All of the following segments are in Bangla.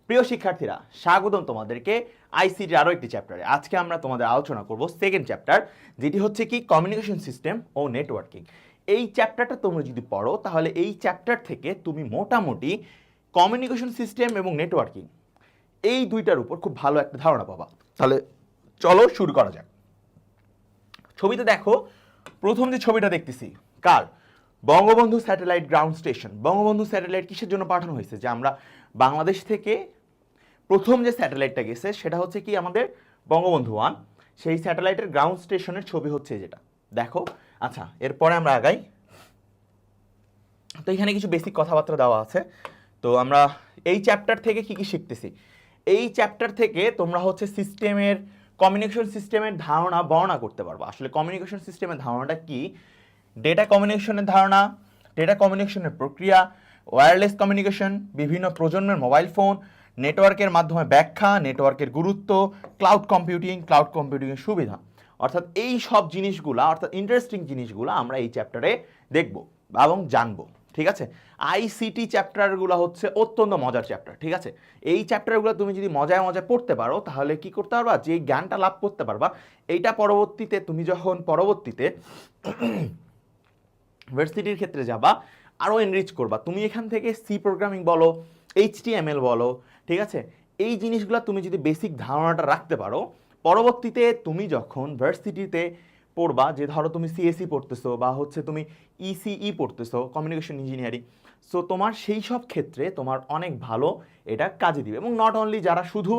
প্রিয় শিক্ষার্থীরা, স্বাগতম তোমাদেরকে আইসিটির আরও একটি চ্যাপ্টারে। আজকে আমরা তোমাদের আলোচনা করব সেকেন্ড চ্যাপ্টার, যেটি হচ্ছে কি কমিউনিকেশন সিস্টেম ও নেটওয়ার্কিং। এই চ্যাপ্টারটা তোমরা যদি পড়ো তাহলে এই চ্যাপ্টার থেকে তুমি মোটামুটি কমিউনিকেশন সিস্টেম এবং নেটওয়ার্কিং এই দুইটার উপর খুব ভালো একটা ধারণা পাবা। তাহলে চলো শুরু করা যাক। ছবিতে দেখো, প্রথম যে ছবিটা দেখতেছি কার? Bangabandhu satellite ground station. Bangabandhu satellite কিসের জন্য পাঠানো হয়েছে? যে আমরা বাংলাদেশ থেকে প্রথম যে স্যাটেলাইটটা গেছে সেটা হচ্ছে কি আমাদের বঙ্গবন্ধু 1। সেই স্যাটেলাইটের গ্রাউন্ড স্টেশনের ছবি হচ্ছে যেটা দেখো। আচ্ছা, এরপরে আমরা আগাই। তো এখানে কিছু বেসিক কথাবার্তা দেওয়া আছে। তো আমরা এই চ্যাপ্টার থেকে কি কি শিখতেছি? এই চ্যাপ্টার থেকে তোমরা হচ্ছে সিস্টেমের, কমিউনিকেশন সিস্টেমের ধারণা বর্ণনা করতে পারবো। আসলে কমিউনিকেশন সিস্টেমের ধারণাটা কি, ডেটা কমিউনিকেশনের ধারণা, ডেটা কমিউনিকেশনের প্রক্রিয়া, ওয়্যারলেস কমিউনিকেশন, বিভিন্ন প্রজন্মের মোবাইল ফোন, নেটওয়ার্কের মাধ্যমে ব্যাখ্যা, নেটওয়ার্কের গুরুত্ব, ক্লাউড কম্পিউটিংয়ের সুবিধা। অর্থাৎ এই সব জিনিসগুলো, অর্থাৎ ইন্টারেস্টিং জিনিসগুলো আমরা এই চ্যাপ্টারে দেখব এবং জানবো। ঠিক আছে, আইসিটি চ্যাপ্টারগুলো হচ্ছে অত্যন্ত মজার চ্যাপ্টার। ঠিক আছে, এই চ্যাপ্টারগুলো তুমি যদি মজায় মজায় পড়তে পারো তাহলে কি করতে পারবা, যে জ্ঞানটা লাভ করতে পারবা এইটা পরবর্তীতে তুমি যখন ভার্সিটির ক্ষেত্রে যাবা আরও এনরিচ করবা। তুমি এখান থেকে সি প্রোগ্রামিং বলো, HTML বলো, ঠিক আছে, এই জিনিসগুলো তুমি যদি বেসিক ধারণাটা রাখতে পারো, পরবর্তীতে তুমি যখন ভার্সিটিতে পড়বা, যে ধরো তুমি সিএসসি পড়তেছো বা হচ্ছে তুমি ইসিই পড়তেছো, কমিউনিকেশন ইঞ্জিনিয়ারিং, সো তোমার সেই সব ক্ষেত্রে তোমার অনেক ভালো এটা কাজে দিবে। এবং নট অনলি যারা শুধু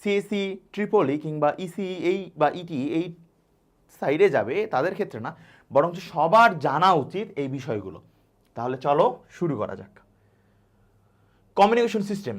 সিএসসি, ট্রিপলি কিংবা ইসিই এই বা ইটি এই সাইডে যাবে তাদের ক্ষেত্রে না, বরঞ্চ সবার জানা উচিত এই বিষয়গুলো। তাহলে চলো শুরু করা যাক। কমিউনিকেশন সিস্টেম,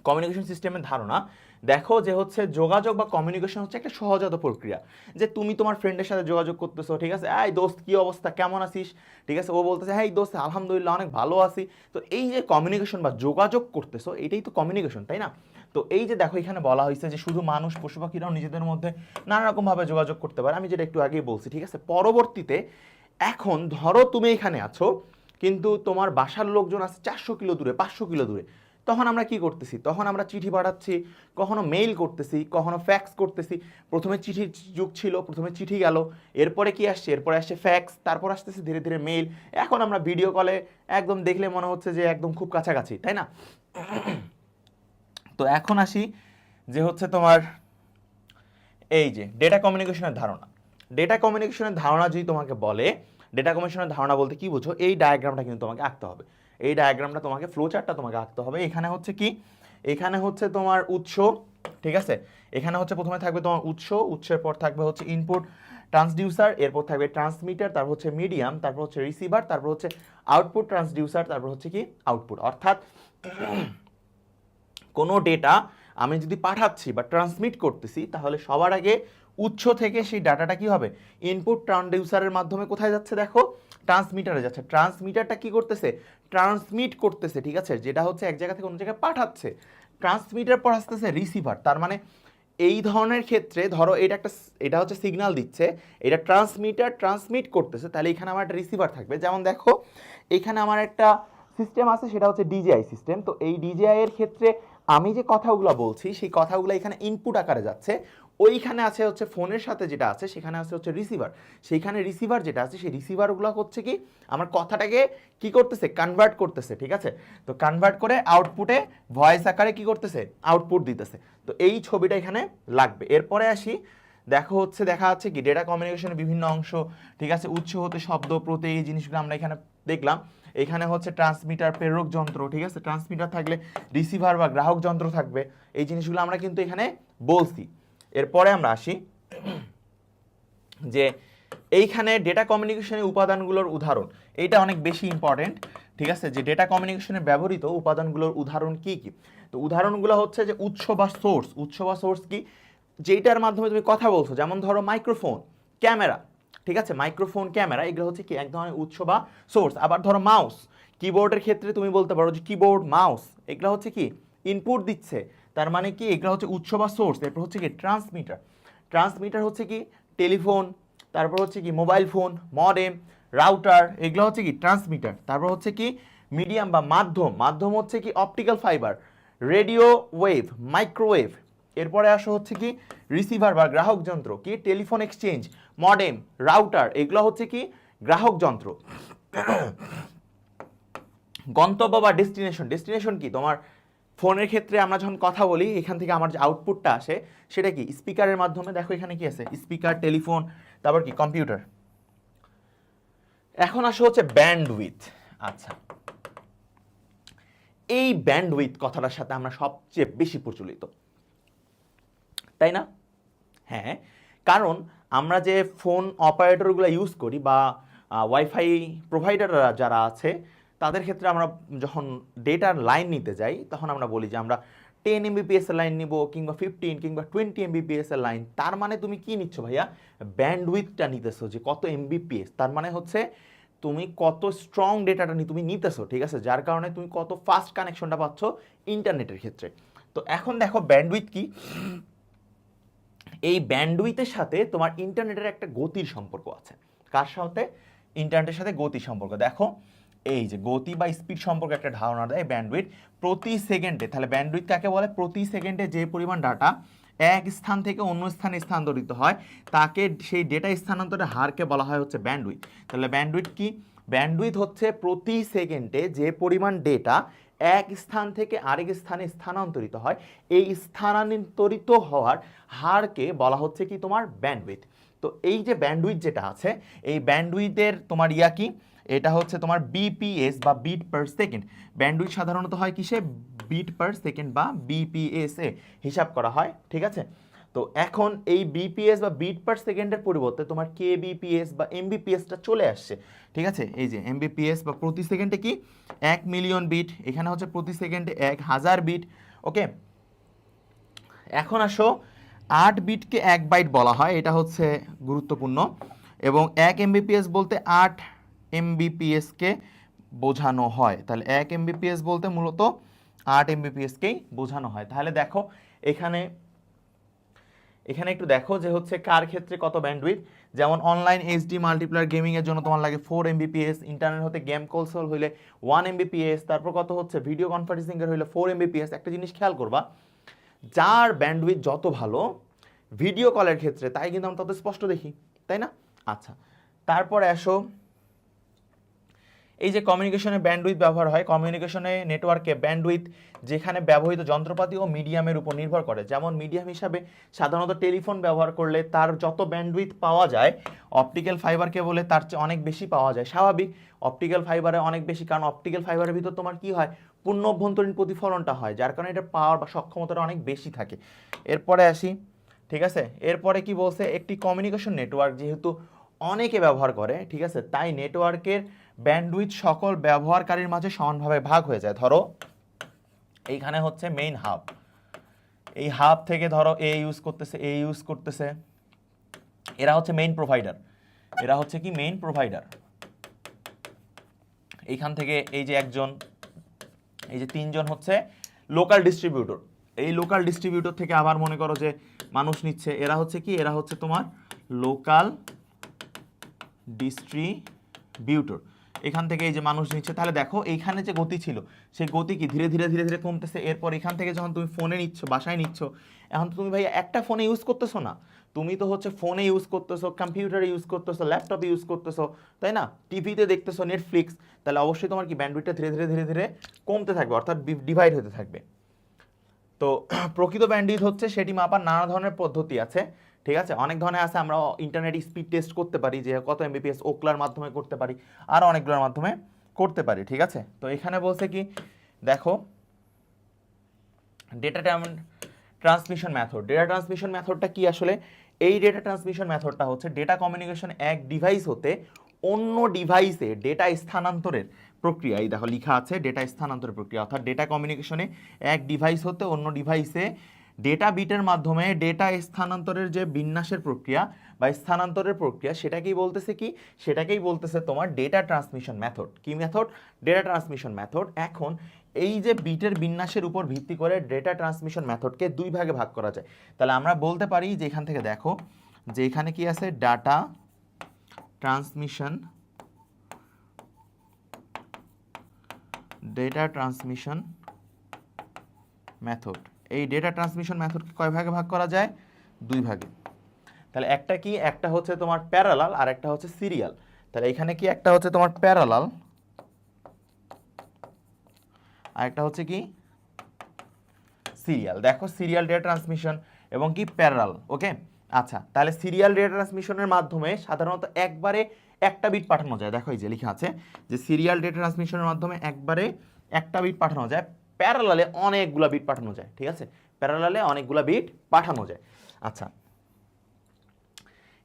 কমিউনিকেশন সিস্টেমের ধারণা দেখো যে হচ্ছে যোগাযোগ বা কমিউনিকেশন হচ্ছে একটা সহজাত প্রক্রিয়া। যে তুমি তোমার ফ্রেন্ডের সাথে যোগাযোগ করতেছো, ঠিক আছে, এই দোস্ত কি অবস্থা, কেমন আছিস, ঠিক আছে, ও বলতেছে হ্যাঁ দোস্ত আলহামদুলিল্লাহ অনেক ভালো আছি। তো এই যে কমিউনিকেশন বা যোগাযোগ করতেছো এটাই তো কমিউনিকেশন, তাই না? তো এই যে দেখো এখানে বলা হয়েছে যে শুধু মানুষ, পশু পাখিরাও নিজেদের মধ্যে নানা রকমভাবে যোগাযোগ করতে পারে, আমি যেটা একটু আগেই বলছি। ঠিক আছে, পরবর্তীতে এখন ধরো তুমি এখানে আছো কিন্তু তোমার বাসার লোকজন আছে 400 কিলো দূরে, 500 কিলো দূরে, তখন আমরা কি করতেছি? তখন আমরা চিঠি পাঠাচ্ছি, কখনো মেইল করতেছি, কখনো ফ্যাক্স করতেছি। প্রথমে চিঠির যুগ ছিল, প্রথমে চিঠি গেল, এরপরে কি আসছে? এরপরে আসছে ফ্যাক্স, তারপর আসতেছে ধীরে ধীরে মেইল। এখন আমরা ভিডিও কলে একদম দেখলে মনে হচ্ছে যে একদম খুব কাছাকাছি, তাই না? তো এখন আসি যে হচ্ছে তোমার এই যে ডেটা কমিউনিকেশনের ধারণা। ডেটা কমিউনিকেশনের ধারণা যদি তোমাকে বলে, ডেটা কমিউনিকেশনের ধারণা বলতে কি বুঝো, এই ডায়াগ্রামটা কিন্তু তোমাকে আঁকতে হবে। এই ডায়াগ্রামটা তোমাকে, ফ্লো চার্টটা তোমাকে আঁকতে হবে। এখানে হচ্ছে কি, এখানে হচ্ছে তোমার উৎস, ঠিক আছে, এখানে হচ্ছে প্রথমে থাকবে তোমার উৎস, উৎসের পর থাকবে হচ্ছে ইনপুট ট্রান্সডিউসার, এরপর থাকবে ট্রান্সমিটার, তারপর হচ্ছে মিডিয়াম, তারপর হচ্ছে রিসিভার, তারপর হচ্ছে আউটপুট ট্রান্সডিউসার, তারপর হচ্ছে কি আউটপুট। অর্থাৎ কোনো ডেটা আমি যদি পাঠাচ্ছি বা ট্রান্সমিট করতেছি তাহলে সবার আগে উৎস থেকে সেই ডাটাটা কি হবে, ইনপুট ট্রান্সডিউসারের মাধ্যমে কোথায় যাচ্ছে? দেখো ট্রান্সমিটারে যাচ্ছে। ট্রান্সমিটারটা কি করতেছে? ট্রান্সমিট করতেছে, ঠিক আছে, যেটা হচ্ছে এক জায়গা থেকে অন্য জায়গায় পাঠাচ্ছে। ট্রান্সমিটার পর আসতেছে রিসিভার। তার মানে এই ধরনের ক্ষেত্রে ধরো এটা হচ্ছে সিগন্যাল দিচ্ছে, এটা ট্রান্সমিটার ট্রান্সমিট করতেছে, তাহলে এখানে আমার একটা রিসিভার থাকবে। যেমন দেখো এখানে আমার একটা সিস্টেম আছে, সেটা হচ্ছে ডিজিআই সিস্টেম। তো এই ডিজিআই এর ক্ষেত্রে আমি যে কথাগুলো বলছি সেই কথাগুলো এখানে ইনপুট আকারে যাচ্ছে। ওইখানে আছে হচ্ছে ফোনের সাথে যেটা আছে সেখানে আছে হচ্ছে রিসিভার। সেইখানে রিসিভার যেটা আছে সেই রিসিভারগুলো হচ্ছে কি আমার কথাটাকে কি করতেছে, কনভার্ট করতেছে, ঠিক আছে। তো কনভার্ট করে আউটপুটে ভয়েস আকারে কি করতেছে, আউটপুট দিতেছে। তো এই ছবিটা এখানে লাগবে। এরপরে আসি, দেখা যাচ্ছে কি ডেটা কমিউনিকেশনের বিভিন্ন অংশ, ঠিক আছে, উৎস হতে শব্দ, প্রত্যয়, এই জিনিসগুলো আমরা এখানে দেখলাম। এখানে হচ্ছে ট্রান্সমিটার, প্রেরক যন্ত্র, ঠিক আছে, ট্রান্সমিটার থাকলে রিসিভার বা গ্রাহক যন্ত্র থাকবে। এই জিনিসগুলো আমরা কিন্তু এখানে বলছি। এরপরে আমরা আসি যে এইখানে ডেটা কমিউনিকেশনের উপাদানগুলোর উদাহরণ, এইটা অনেক বেশি ইম্পর্টেন্ট, ঠিক আছে, যে ডেটা কমিউনিকেশনে ব্যবহৃত উপাদানগুলোর উদাহরণ কি কি। তো উদাহরণগুলো হচ্ছে যে উৎস বা সোর্স। উৎস বা সোর্স কি, যেটার মাধ্যমে তুমি কথা বলছো, যেমন ধরো মাইক্রোফোন, ক্যামেরা, ঠিক আছে, মাইক্রোফোন, ক্যামেরা, এগুলো হচ্ছে কি এক ধরনের উৎস বা সোর্স। আবার ধরো মাউস, কিবোর্ডের ক্ষেত্রে তুমি বলতে পারো যে কিবোর্ড, মাউস, এগুলো হচ্ছে কি ইনপুট দিচ্ছে, তার মানে কি এগুলো হচ্ছে উৎস বা সোর্স। এরপর হচ্ছে কি ট্রান্সমিটার। ট্রান্সমিটার হচ্ছে কি টেলিফোন, তারপর হচ্ছে কি মোবাইল ফোন, মডেম, রাউটার, এগুলো হচ্ছে কি ট্রান্সমিটার। তারপর হচ্ছে কি মিডিয়াম বা মাধ্যম, মাধ্যম হচ্ছে কি optical fibre, radio wave, microwave. এরপরে আসো হচ্ছে কি রিসিভার বা গ্রাহক যন্ত্র, কি টেলিফোন এক্সচেঞ্জ, মডেম, রাউটার, এগুলো হচ্ছে কি গ্রাহক যন্ত্র। গন্তব্য বা ডেস্টিনেশন, ডেস্টিনেশন কি তোমার ফোনের ক্ষেত্রে আমরা যখন কথা বলি এখান থেকে আমার যে আউটপুটটা আসে সেটা কি স্পিকারের মাধ্যমে। দেখো এখানে কি আছে, স্পিকার, টেলিফোন, তারপর কি কম্পিউটার। এখন আসো হচ্ছে ব্যান্ডউইথ। আচ্ছা, এই ব্যান্ডউইথ কথাটার সাথে আমরা সবচেয়ে বেশি প্রচলিত, তাই না? হ্যাঁ, কারণ আমরা যে ফোন অপারেটরগুলো ইউজ করি বা ওয়াইফাই প্রোভাইডাররা যারা আছে তাদের ক্ষেত্রে আমরা যখন ডেটার লাইন নিতে যাই তখন আমরা বলি যে আমরা 10 MBPS এর লাইন নিব কিংবা 15 কিংবা 20 MBPS এর লাইন। তার মানে তুমি কি নিচ্ছ ভাইয়া? ব্যান্ডউইথটা নিতেছো, যে কত MBPS, তার মানে হচ্ছে তুমি কত স্ট্রং ডেটাটা তুমি নিতেছো, ঠিক আছে, যার কারণে তুমি কত ফাস্ট কানেকশনটা পাচ্ছ ইন্টারনেটের ক্ষেত্রে। তো এখন দেখো ব্যান্ডউইথ কি, এই ব্যান্ডউইথের সাথে তোমার ইন্টারনেটের একটা গতির সম্পর্ক আছে। কার সাথে? ইন্টারনেটের সাথে গতির সম্পর্ক। দেখো এই যে গতি বা স্পিড সম্পর্কে একটা ধারণা দেয় ব্যান্ডউইথ। প্রতি সেকেন্ডে, তাহলে ব্যান্ডউইথ কাকে বলে? প্রতি সেকেন্ডে যে পরিমাণ ডাটা এক স্থান থেকে অন্য স্থানে স্থানান্তরিত হয় তাকে, সেই ডেটা স্থানান্তরের হারকে বলা হয় হচ্ছে ব্যান্ডউইথ। তাহলে ব্যান্ডউইথ কি? ব্যান্ডউইথ হচ্ছে প্রতি সেকেন্ডে যে পরিমাণ ডেটা এক স্থান থেকে আরেক স্থানে স্থানান্তরিত হয়, এই স্থানান্তরিত হওয়ার হারকে বলা হচ্ছে কি তোমার ব্যান্ডউইথ। তো এই যে ব্যান্ডউইথ যেটা আছে, এই ব্যান্ডউইথের তোমার ইয়া কি, এটা হচ্ছে তোমার বিপিএস বা বিট পার সেকেন্ড। ব্যান্ডউইথ সাধারণত হয় কিসে? বিট পার সেকেন্ড বা বিপিএস এ হিসাব করা হয়, ঠিক আছে। তো এখন এই বিপিএস বা বিট পার সেকেন্ডের পরিবর্তে তোমার কেবিপিএস বা এমবিপিএসটা চলে আসছে, ঠিক আছে। এই যে এমবিপিএস বা প্রতি সেকেন্ডে কি 1,000,000 বিট, এখানে হচ্ছে প্রতি সেকেন্ডে 1000 বিট। ওকে, এখন আসো 8 বিটকে 1 বাইট বলা হয়, এটা হচ্ছে গুরুত্বপূর্ণ। এবং 1 এমবিপিএস বলতে 8 এমবিপিএসকে বোঝানো হয়। তাহলে 1 এমবিপিএস বলতে মূলত 8 এমবিপিএসকেই বোঝানো হয়। তাহলে দেখো এখানে একটু দেখো যে হচ্ছে কার ক্ষেত্রে কত ব্যান্ডউইথ। যেমন অনলাইন এইচডি মাল্টিপ্লায়ার গেমিং এর জন্য তোমার লাগে 4 এমবিপিএস, ইন্টারনেট হতে গেম কনসোল হইলে 1 এমবিপিএস, তারপর কত হচ্ছে ভিডিও কনফারেন্সিং এর হইলে 4 এমবিপিএস। একটা জিনিস খেয়াল করবা, যার ব্যান্ডউইথ যত ভালো ভিডিও কলের ক্ষেত্রে তাই কিন্তু আমরা তত স্পষ্ট দেখি, তাই না? আচ্ছা, তারপরে আসো এই যে কমিউনিকেশনে ব্যান্ডউইথ ব্যবহার হয়, কমিউনিকেশনে নেটওয়ার্কে ব্যান্ডউইথ যেখানে ব্যবহৃত যন্ত্রপাতি ও মিডিয়ামের উপর নির্ভর করে। যেমন মিডিয়াম হিসাবে সাধারণত টেলিফোন ব্যবহার করলে তার যত ব্যান্ডউইথ পাওয়া যায় অপটিক্যাল ফাইবার কেবলে তার চেয়ে অনেক বেশি পাওয়া যায়। স্বাভাবিক, অপটিক্যাল ফাইবারে অনেক বেশি, কারণ অপটিক্যাল ফাইবারের ভিতর তোমার কি হয়, পূর্ণ অভ্যন্তরীণ প্রতিফলনটা হয়, যার কারণে এটা পাওয়ার বা সক্ষমতাটা অনেক বেশি থাকে। এরপরে আসি, ঠিক আছে, এরপরে কি বলছে, একটি কমিউনিকেশন নেটওয়ার্ক যেহেতু অনেকে ব্যবহার করে, ঠিক আছে, তাই নেটওয়ার্কের ব্যান্ডউইথ সকল ব্যবহারকারীর মাঝে সমানভাবে ভাগ হয়ে যায়। ধরো এইখানে হচ্ছে মেইন হাব, এই হাব থেকে ধরো এ ইউজ করতেছে, এ ইউজ করতেছে, এরা হচ্ছে মেইন প্রোভাইডার, এরা হচ্ছে কি মেইন প্রোভাইডার। এইখান থেকে এই যে একজন, এই যে তিনজন হচ্ছে লোকাল ডিস্ট্রিবিউটর, এই লোকাল ডিস্ট্রিবিউটর থেকে আবার মনে করো যে মানুষ নিচ্ছে, এরা হচ্ছে কি, এরা হচ্ছে তোমার লোকাল ডিস্ট্রিবিউটর। এখান থেকে এই যে মানুষ নিচ্ছে। তাহলে দেখো এইখানে যে গতি ছিল সেই গতি কি ধীরে ধীরে ধীরে ধীরে কমতেছে। এরপর এখান থেকে যখন তুমি ফোনে নিচ্ছ, বাসায় নিচ্ছ, এখন তো তুমি ভাই একটা ফোনে ইউজ করতেছো না, তুমি তো হচ্ছে ফোনে ইউজ করতেছো, কম্পিউটারে ইউজ করতেছো, ল্যাপটপে ইউজ করতেছো, তাই না, টিভিতে দেখতেছো, নেটফ্লিক্স, তাহলে অবশ্যই তোমার কি ব্যান্ডউইথটা ধীরে ধীরে ধীরে ধীরে কমতে থাকবে, অর্থাৎ ডিভাইড হতে থাকবে। তো প্রকৃত ব্যান্ডউইথ হচ্ছে সেটি মাপার নানা ধরনের পদ্ধতি আছে, ঠিক আছে, অনেক ধরনের আছে। আমরা ইন্টারনেট স্পিড টেস্ট করতে পারি যে কত এমবিপিএস, ওকলার মাধ্যমে করতে পারি, আর অনেকগুলোর মাধ্যমে করতে পারি, ঠিক আছে। তো এখানে বলছে কি, দেখো data transmission method, data transmission মেথডটা কি আসলে? এই ডেটা ট্রান্সমিশন মেথডটা হচ্ছে ডেটা কমিউনিকেশন এক ডিভাইস হতে অন্য ডিভাইসে ডেটা স্থানান্তরের প্রক্রিয়া। এই দেখো লেখা আছে ডেটা স্থানান্তরের প্রক্রিয়া, অর্থাৎ ডেটা কমিউনিকেশনে এক ডিভাইস হতে অন্য ডিভাইসে ডেটা বিটের মাধ্যমে ডেটা স্থানান্তরের যে বিন্যাসের প্রক্রিয়া বা স্থানান্তরের প্রক্রিয়া, সেটাকেই বলতেছে কি, সেটাকেই বলতেছে তোমার ডেটা ট্রান্সমিশন মেথড। কি মেথড? Data transmission method. এখন এই যে বিটের বিন্যাসের উপর ভিত্তি করে ডেটা ট্রান্সমিশন মেথডকে দুই ভাগে ভাগ করা যায়। তাহলে আমরা বলতে পারি যে এখান থেকে দেখো যে এখানে কি আছে, data transmission data transmission method. এই ডেটা ট্রান্সমিশন মেথডকে কয় ভাগে ভাগ করা যায়? 2 ভাগে। তাহলে একটা কি, একটা হচ্ছে তোমার প্যারালাল আর একটা হচ্ছে সিরিয়াল। তাহলে এখানে কি একটা হচ্ছে তোমার প্যারালাল আর একটা হচ্ছে কি সিরিয়াল। দেখো সিরিয়াল ডেটা ট্রান্সমিশন এবং কি প্যারালাল। ওকে, আচ্ছা তাহলে সিরিয়াল ডেটা ট্রান্সমিশনের মাধ্যমে সাধারণত একবারে একটা বিট পাঠানো যায়। দেখো এই যে লেখা আছে যে সিরিয়াল ডেটা ট্রান্সমিশনের মাধ্যমে একবারে একটা বিট পাঠানো যায়, প্যারালালে অনেকগুলা বিট পাঠানো যায়। ঠিক আছে, প্যারালালে অনেকগুলা বিট পাঠানো যায়। আচ্ছা,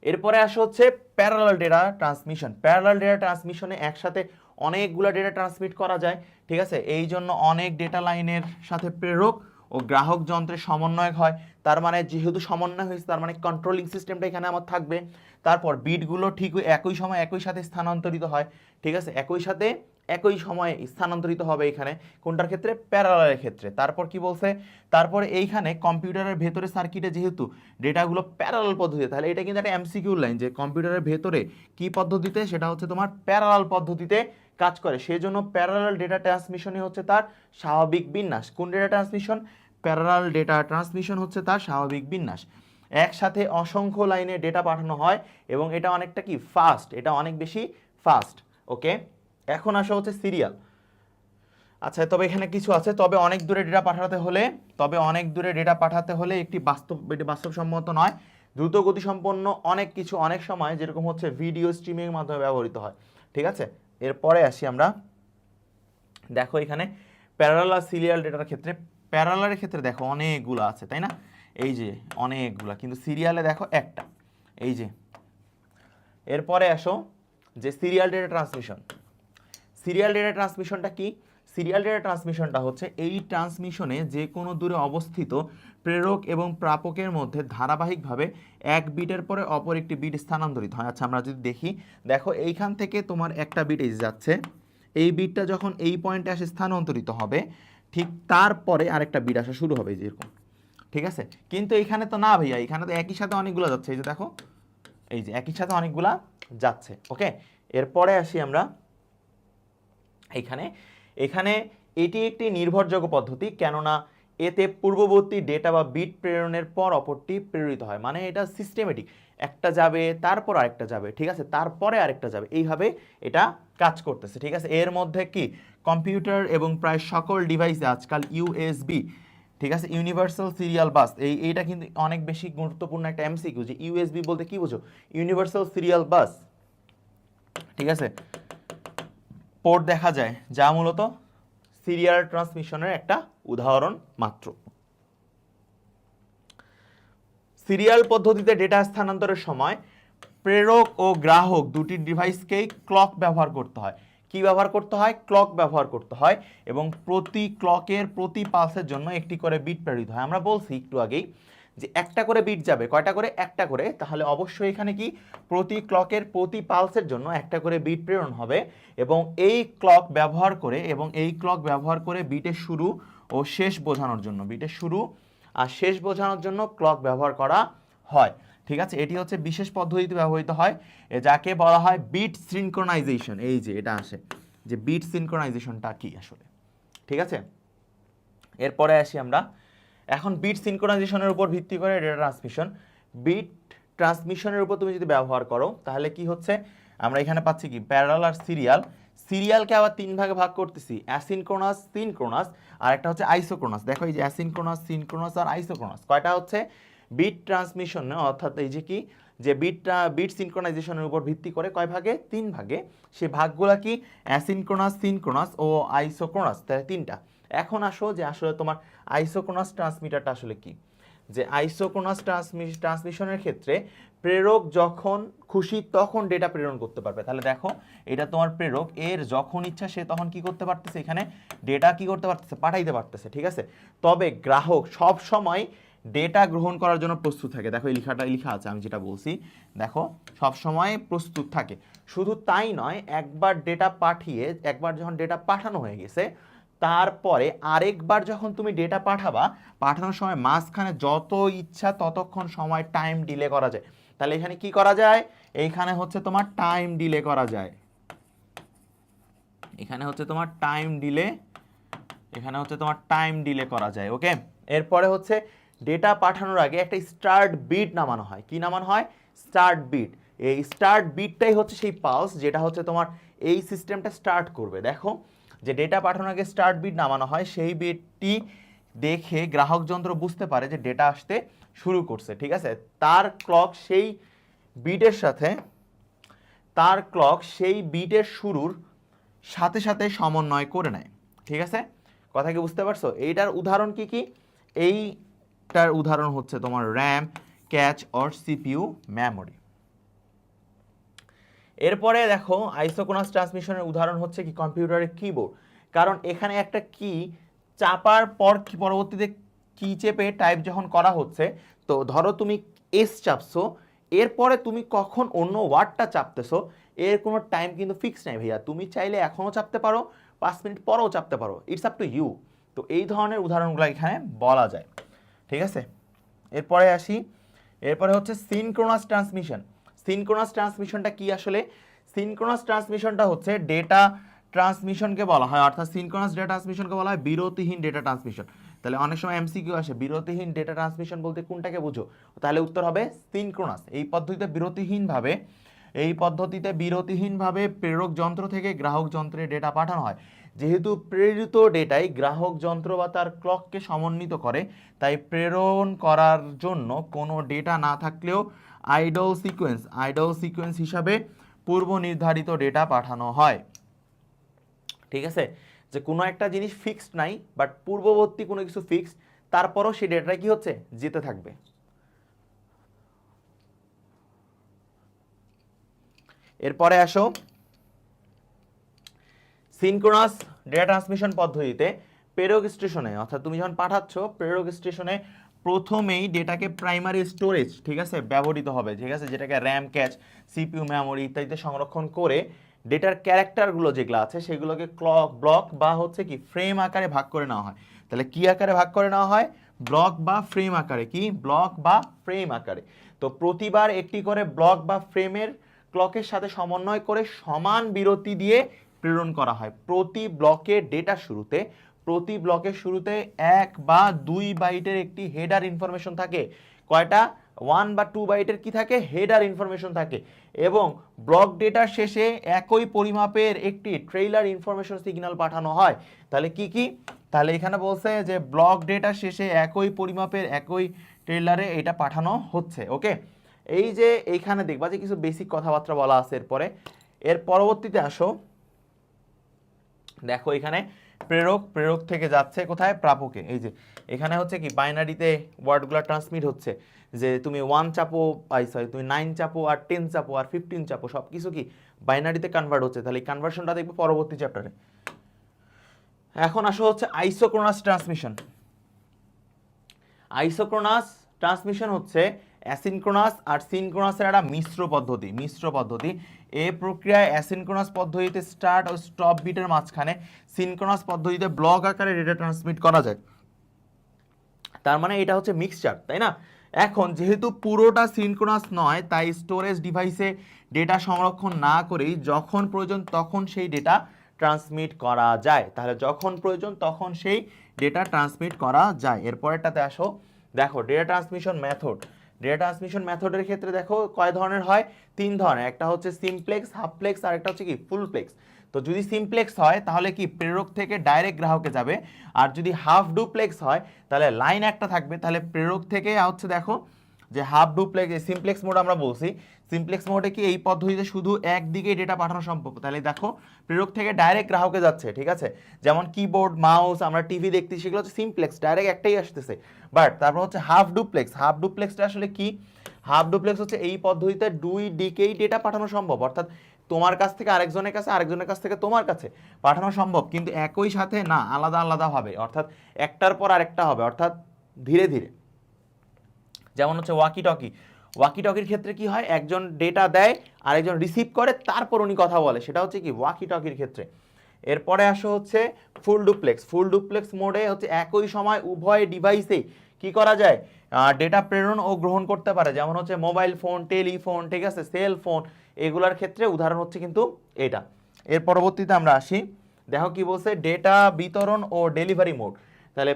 এরপরে আসে হচ্ছে parallel data transmission. Parallel data ট্রান্সমিশনে একসাথে অনেকগুলো ডেটা ট্রান্সমিট করা যায়। ঠিক আছে, এই জন্য অনেক ডেটা লাইনের সাথে প্রেরক ও গ্রাহক যন্ত্রের সমন্বয় হয়। তার মানে যেহেতু সমন্বয় হয়েছে তার মানে কন্ট্রোলিং সিস্টেমটা এখানে আমার থাকবে। তারপর বিটগুলো ঠিক একই সময় একই সাথে স্থানান্তরিত হয়। ঠিক আছে, একই সাথে একই সময়ে স্থানান্তরিত হবে এখানে, কোনটার ক্ষেত্রে? প্যারালালের ক্ষেত্রে। তারপর কি বলছে? তারপরে এইখানে কম্পিউটারের ভেতরে সার্কিটে যেহেতু ডেটাগুলো প্যারালাল পদ্ধতিতে, তাহলে এটা কিন্তু একটা এমসিকিউ লাইন যে কম্পিউটারের ভেতরে কি পদ্ধতিতে? সেটা হচ্ছে তোমার প্যারালাল পদ্ধতিতে কাজ করে, সেই জন্য প্যারালাল ডেটা ট্রান্সমিশনই হচ্ছে তার স্বাভাবিক বিন্যাস। কোন data transmission? Parallel data transmission হচ্ছে তার স্বাভাবিক বিন্যাস। একসাথে অসংখ্য লাইনে ডেটা পাঠানো হয় এবং এটা অনেকটা কি ফাস্ট, এটা অনেক বেশি ফাস্ট। ওকে, এখন আসা হচ্ছে সিরিয়াল। আচ্ছা, তবে এখানে কিছু আছে, তবে অনেক দূরে ডেটা পাঠাতে হলে এটি বাস্তবসম্মত নয়। দ্রুত গতিসম্পন্ন অনেক কিছু অনেক সময় যেরকম হচ্ছে ভিডিও স্ট্রিমিং এর মাধ্যমে ব্যবহৃত হয়। ঠিক আছে, এরপরে আসি আমরা। দেখো এখানে প্যারালাল আর সিরিয়াল ডেটার ক্ষেত্রে, প্যারালালের ক্ষেত্রে দেখো অনেকগুলো আছে, তাই না? এই যে অনেকগুলা, কিন্তু সিরিয়ালে দেখো একটা। এই যে এরপরে আসো যে serial data transmission. Serial data ট্রান্সমিশনটা কি? সিরিয়াল ডেটা ট্রান্সমিশনটা হচ্ছে এই ট্রান্সমিশনে যে কোনো দূরে অবস্থিত প্রেরক এবং প্রাপকের মধ্যে ধারাবাহিকভাবে এক বিটের পরে অপর একটি বিট স্থানান্তরিত হয়। আচ্ছা, আমরা যদি দেখি, দেখো এইখান থেকে তোমার একটা বিট এসে যাচ্ছে, এই বিটটা যখন এই পয়েন্টে আসে স্থানান্তরিত হবে, ঠিক তারপরে আরেকটা বিট আসা শুরু হবে যেরকম। ঠিক আছে, কিন্তু এখানে তো না ভাইয়া, এখানে তো একই সাথে অনেকগুলো যাচ্ছে। এই যে দেখো, এই যে একই সাথে অনেকগুলা যাচ্ছে। ওকে, এরপরে আসি আমরা এখানে। এখানে এটি একটি নির্ভরযোগ্য পদ্ধতি, কেননা এতে পূর্ববর্তী ডেটা বা বিট প্রেরণের পর অপরটি প্রেরিত হয়। মানে এটা সিস্টেমেটিক, একটা যাবে তারপর আরেকটা যাবে, ঠিক আছে, তারপরে আরেকটা যাবে, এইভাবে এটা কাজ করতেছে। ঠিক আছে, এর মধ্যে কি কম্পিউটার এবং প্রায় সকল ডিভাইসে আজকাল ইউএসবি, ঠিক আছে, ইউনিভার্সাল সিরিয়াল বাস, এইটা কিন্তু অনেক বেশি গুরুত্বপূর্ণ একটা এমসিকিউ যে ইউএসবি বলতে কি বুঝো? Universal serial bus. ঠিক আছে, পোর্ট দেখা যায়, যা মূলত সিরিয়াল ট্রান্সমিশনের একটা উদাহরণ মাত্র। সিরিয়াল পদ্ধতিতে ডেটা স্থানান্তরের সময় প্রেরক ও গ্রাহক দুটি ডিভাইসকেই ক্লক ব্যবহার করতে হয়। কি ব্যবহার করতে হয়? ক্লক ব্যবহার করতে হয়, এবং প্রতি ক্লকের প্রতি পালসের জন্য একটি করে বিট প্রেরিত হয়। আমরা বলছি একটু আগেই যে একটা করে বিট যাবে, কয়টা করে? একটা করে। তাহলে অবশ্যই এখানে কি প্রতি ক্লকের প্রতি পালসের জন্য একটা করে বিট প্রেরণ হবে, এবং এই ক্লক ব্যবহার করে বিটের শুরু ও শেষ বোঝানোর জন্য, বিটের শুরু আর শেষ বোঝানোর জন্য ক্লক ব্যবহার করা হয়। ঠিক আছে, এটি হচ্ছে বিশেষ পদ্ধতিতে ব্যবহৃত হয়, যাকে বলা হয় বিট সিনক্রোনাইজেশন। এই যে এটা আসে যে বিট সিনক্রোনাইজেশনটা কি আসলে। ঠিক আছে, এরপরে আসি আমরা। এখন বিট সিনক্রোনাইজেশনের উপর ভিত্তি করে ডেটা ট্রান্সমিশন, বিট ট্রান্সমিশনের উপর তুমি যদি ব্যবহার করো তাহলে কি হচ্ছে? আমরা এখানে পাচ্ছি কি প্যারালাল আর সিরিয়াল। সিরিয়ালকে আবার তিন ভাগে ভাগ করতেছি, অ্যাসিনক্রোনাস, সিনক্রোনাস, আর একটা হচ্ছে আইসোক্রোনাস। দেখো এই যে অ্যাসিনক্রোনাস, সিনক্রোনাস আর আইসোক্রোনাস কয়টা হচ্ছে? বিট ট্রান্সমিশন, অর্থাৎ এই যে কি যে বিট সিনক্রোনাইজেশনের উপর ভিত্তি করে কয় ভাগে? তিন ভাগে। সেই ভাগগুলা কি? অ্যাসিনক্রোনাস, সিনক্রোনাস ও আইসোক্রোনাস, তাহলে তিনটা। এখন আসো যে আসলে তোমার আইসোক্রোনাস ট্রান্সমিটারটা আসলে কি? যে আইসোক্রোনাস ট্রান্সমিশনের ক্ষেত্রে প্রেরক যখন খুশি তখন ডেটা প্রেরণ করতে পারবে। তাহলে দেখো এটা তোমার প্রেরক, এর যখন ইচ্ছা সে তখন কি করতে পারতেছে? এখানে ডেটা কি করতে পারতেছে? পাঠাইতে পারতেছে। ঠিক আছে, তবে গ্রাহক সব সময় ডেটা গ্রহণ করার জন্য প্রস্তুত থাকে। দেখো এই লেখা আছে, আমি যেটা বলছি, দেখো সব সময় প্রস্তুত থাকে। শুধু তাই নয়, একবার যখন ডেটা পাঠানো হয়ে গেছে, তারপরে আরেকবার যখন তুমি ডেটা পাঠানোর সময় মাঝখানে যত ইচ্ছা ততক্ষণ সময় টাইম ডিলে করা যায়। তাহলে এখানে কি করা যায়? এইখানে হচ্ছে তোমার টাইম ডিলে করা যায়। এখানে হচ্ছে তোমার টাইম ডিলে, এখানে হচ্ছে তোমার টাইম ডিলে করা যায়। ওকে, এরপরে হচ্ছে ডেটা পাঠানোর আগে একটা স্টার্ট বিট নামানো হয়। কি নামানো হয়? Start bit. এই স্টার্ট বিটটাই হচ্ছে সেই পালস যেটা হচ্ছে তোমার এই সিস্টেমটা স্টার্ট করবে। দেখো যে ডেটা পাঠানোর আগে স্টার্ট বিট নামানো হয়, সেই বিটটি দেখে গ্রাহক যন্ত্র বুঝতে পারে যে ডেটা আসতে শুরু করছে। ঠিক আছে, তার ক্লক সেই বিটের সাথে, তার ক্লক সেই বিটের শুরুর সাথে সাথে সমন্বয় করে নেয়। ঠিক আছে, কথা কি বুঝতে পারছো? এইটার উদাহরণ কি কি? এইটার উদাহরণ হচ্ছে তোমার RAM, catch or CPU memory. এরপরে দেখো আইসোক্রোনাস ট্রান্সমিশনের উদাহরণ হচ্ছে কি কম্পিউটারের কিবোর্ড। কারণ এখানে একটা কি চাপার পর পরবর্তীতে কি চেপে টাইপ যখন করা হচ্ছে, তো ধরো তুমি এস চাপছো, এরপরে তুমি কখন অন্য ওয়ার্ডটা চাপতেছো এর কোনো টাইম কিন্তু ফিক্স নাই ভাইয়া। তুমি চাইলে এখনও চাপতে পারো, 5 মিনিট পরেও চাপতে পারো, ইটস আপ টু ইউ। তো এই ধরনের উদাহরণগুলো এখানে বলা যায়। ঠিক আছে, এরপরে আসি। এরপরে হচ্ছে সিনক্রোনাস ট্রান্সমিশন। সিনক্রোনাস ট্রান্সমিশনটা কি আসলে? সিনক্রোনাস ট্রান্সমিশনটা হচ্ছে ডেটা ট্রান্সমিশনকে বলা হয়, অর্থাৎ সিনক্রোনাস ডেটা ট্রান্সমিশনকে বলা হয় বিরতিহীন ডেটা ট্রান্সমিশন। তাহলে অনেক সময় এমসিকিউ আসে বিরতিহীন ডেটা ট্রান্সমিশন বলতে কোনটাকে বুঝো? তাহলে উত্তর হবে সিনক্রোনাস। এই পদ্ধতিতে বিরতিহীনভাবে প্রেরক যন্ত্র থেকে গ্রাহক যন্ত্রে ডেটা পাঠানো হয়। যেহেতু প্রেরিত ডেটাই গ্রাহক যন্ত্র বা তার ক্লককে সমন্বিত করে, তাই প্রেরণ করার জন্য কোনো ডেটা না থাকলেও আইডল সিকোয়েন্স হিসাবে পূর্ব নির্ধারিত ডেটা পাঠানো হয়। ঠিক আছে, যে কোনো একটা জিনিস ফিক্সড নাই, বাট পূর্ববর্তী কোনো কিছু ফিক্সড, তারপরও সেই ডেটাটা কি হচ্ছে? যেতে থাকবে। এরপরে আসো সিনক্রোনাস ডেটা ট্রান্সমিশন পদ্ধতিতে প্রেরক স্টেশনে, অর্থাৎ তুমি যখন পাঠাচ্ছ প্রেরক স্টেশনে প্রথমেই ডেটাকে প্রাইমারি স্টোরেজ, ঠিক আছে, ব্যবহৃত হবে। ঠিক আছে, যেটাকে র্যাম, ক্যাচ, সিপিইউ মেমোরি ইত্যাদিতে সংরক্ষণ করে ডেটার ক্যারেক্টারগুলো যেগুলো আছে সেগুলোকে ব্লক বা হচ্ছে কি ফ্রেম আকারে ভাগ করে নেওয়া হয়। তাহলে কি আকারে ভাগ করে নেওয়া হয়? ব্লক বা ফ্রেম আকারে। কি ব্লক বা ফ্রেম আকারে? তো প্রতিবার একটি করে ব্লক বা ফ্রেমের ক্লকের সাথে সমন্বয় করে সমান বিরতি দিয়ে প্রেরণ করা হয়। প্রতি ব্লকের শুরুতে 1 বা 2 বাইটের একটি হেডার ইনফরমেশন থাকে। কয়টা? 1 বা 2 বাইটের কি থাকে? হেডার ইনফরমেশন থাকে। এবং ব্লক ডেটার শেষে একই পরিমাপের একটি ট্রেইলার ইনফরমেশন সিগন্যাল পাঠানো হয়। তাহলে কি কি? তাহলে এখানে বলছে যে ব্লক ডেটার শেষে একই পরিমাপের একই ট্রেইলারে এটা পাঠানো হচ্ছে। ওকে, এই যে এইখানে দেখবা যে কিছু বেসিক কথাবার্তা বলা আছে। এর পরবর্তীতে আসো, দেখো এখানে প্রেরক থেকে যাচ্ছে কোথায়? প্রাপকে। এই যে এখানে হচ্ছে কি বাইনারিতে ওয়ার্ডগুলো ট্রান্সমিট হচ্ছে, যে তুমি 1 চাপো, তুমি 9 চাপো আর 10 চাপো আর 15 চাপো, সব কিছু কি বাইনারিতে কনভার্ট হচ্ছে। তাহলে এই কনভার্সনটা দেখবে পরবর্তী চ্যাপ্টারে। এখন আসো হচ্ছে আইসোক্রোনাস ট্রান্সমিশন। আইসোক্রোনাস ট্রান্সমিশন হচ্ছে অ্যাসিনক্রোনাস আর সিনক্রোনাসের একটা মিশ্র পদ্ধতি। এই প্রক্রিয়ায় অ্যাসিনক্রোনাস পদ্ধতিতে স্টার্ট ও স্টপ বিটের মাঝখানে সিনক্রোনাস পদ্ধতিতে ব্লক আকারে ডেটা ট্রান্সমিট করা যায়। তার মানে এটা হচ্ছে মিক্সচার, তাই না? এখন যেহেতু পুরোটা সিনক্রোনাস নয়, তাই স্টোরেজ ডিভাইসে ডেটা সংরক্ষণ না করেই যখন প্রয়োজন তখন সেই ডেটা ট্রান্সমিট করা যায়। তাহলে যখন প্রয়োজন তখন সেই ডেটা ট্রান্সমিট করা যায়। এরপরেরটাতে আসো, দেখো ডেটা ট্রান্সমিশন মেথডের ক্ষেত্রে দেখো কয় ধরনের হয়? 3 ধরনের। একটা হচ্ছে সিমপ্লেক্স, হাফপ্লেক্স, আর একটা হচ্ছে কি ফুলপ্লেক্স। তো যদি সিমপ্লেক্স হয় তাহলে কি প্রেরক থেকে ডাইরেক্ট গ্রাহকে যাবে, আর যদি হাফ ডুপ্লেক্স হয় তাহলে লাইন একটা থাকবে, তাহলে প্রেরক থেকে হচ্ছে দেখো যে হাফ ডুপ্লেক্স, সিমপ্লেক্স মোড আমরা বলছি। সিমপ্লেক্স মোডে কি এই পদ্ধতিতে শুধু একদিকেই ডেটা পাঠানো সম্ভব। তাহলে দেখো প্রেরক থেকে ডাইরেক্ট গ্রাহকে যাচ্ছে। ঠিক আছে, যেমন কিবোর্ড, মাউস, আমরা টিভি দেখতে, সেগুলো হচ্ছে সিমপ্লেক্স, ডাইরেক্ট একটাই আসতেছে। বাট তারপর হচ্ছে হাফ ডুপ্লেক্সটা আসলে কি? হাফ ডুপ্লেক্স হচ্ছে এই পদ্ধতিতে 2 দিকেই ডেটা পাঠানো সম্ভব, অর্থাৎ তোমার কাছ থেকে আরেকজনের কাছে, আরেকজনের কাছ থেকে তোমার কাছে পাঠানো সম্ভব, কিন্তু একই সাথে না, আলাদা আলাদা হবে, অর্থাৎ একটার পর আরেকটা হবে, অর্থাৎ ধীরে ধীরে। যেমন হচ্ছে ওয়াকি টকির ক্ষেত্রে কি হয়? একজন ডেটা দেয়, আরেকজন রিসিভ করে, তারপর উনি কথা বলে, সেটা হচ্ছে কি ওয়াকি টকির ক্ষেত্রে। এরপরে আসো হচ্ছে ফুল ডুপ্লেক্স মোডে হচ্ছে একই সময় উভয় ডিভাইসে কি করা যায়? ডেটা প্রেরণ ও গ্রহণ করতে পারে, যেমন হচ্ছে মোবাইল ফোন, টেলিফোন, ঠিক আছে, সেল ফোন, এগুলার ক্ষেত্রে উদাহরণ হচ্ছে কিন্তু এটা। এর পরবর্তীতে আমরা আসি দেখো কি বলছে, ডেটা বিতরণ ও ডেলিভারি মোড। তাহলে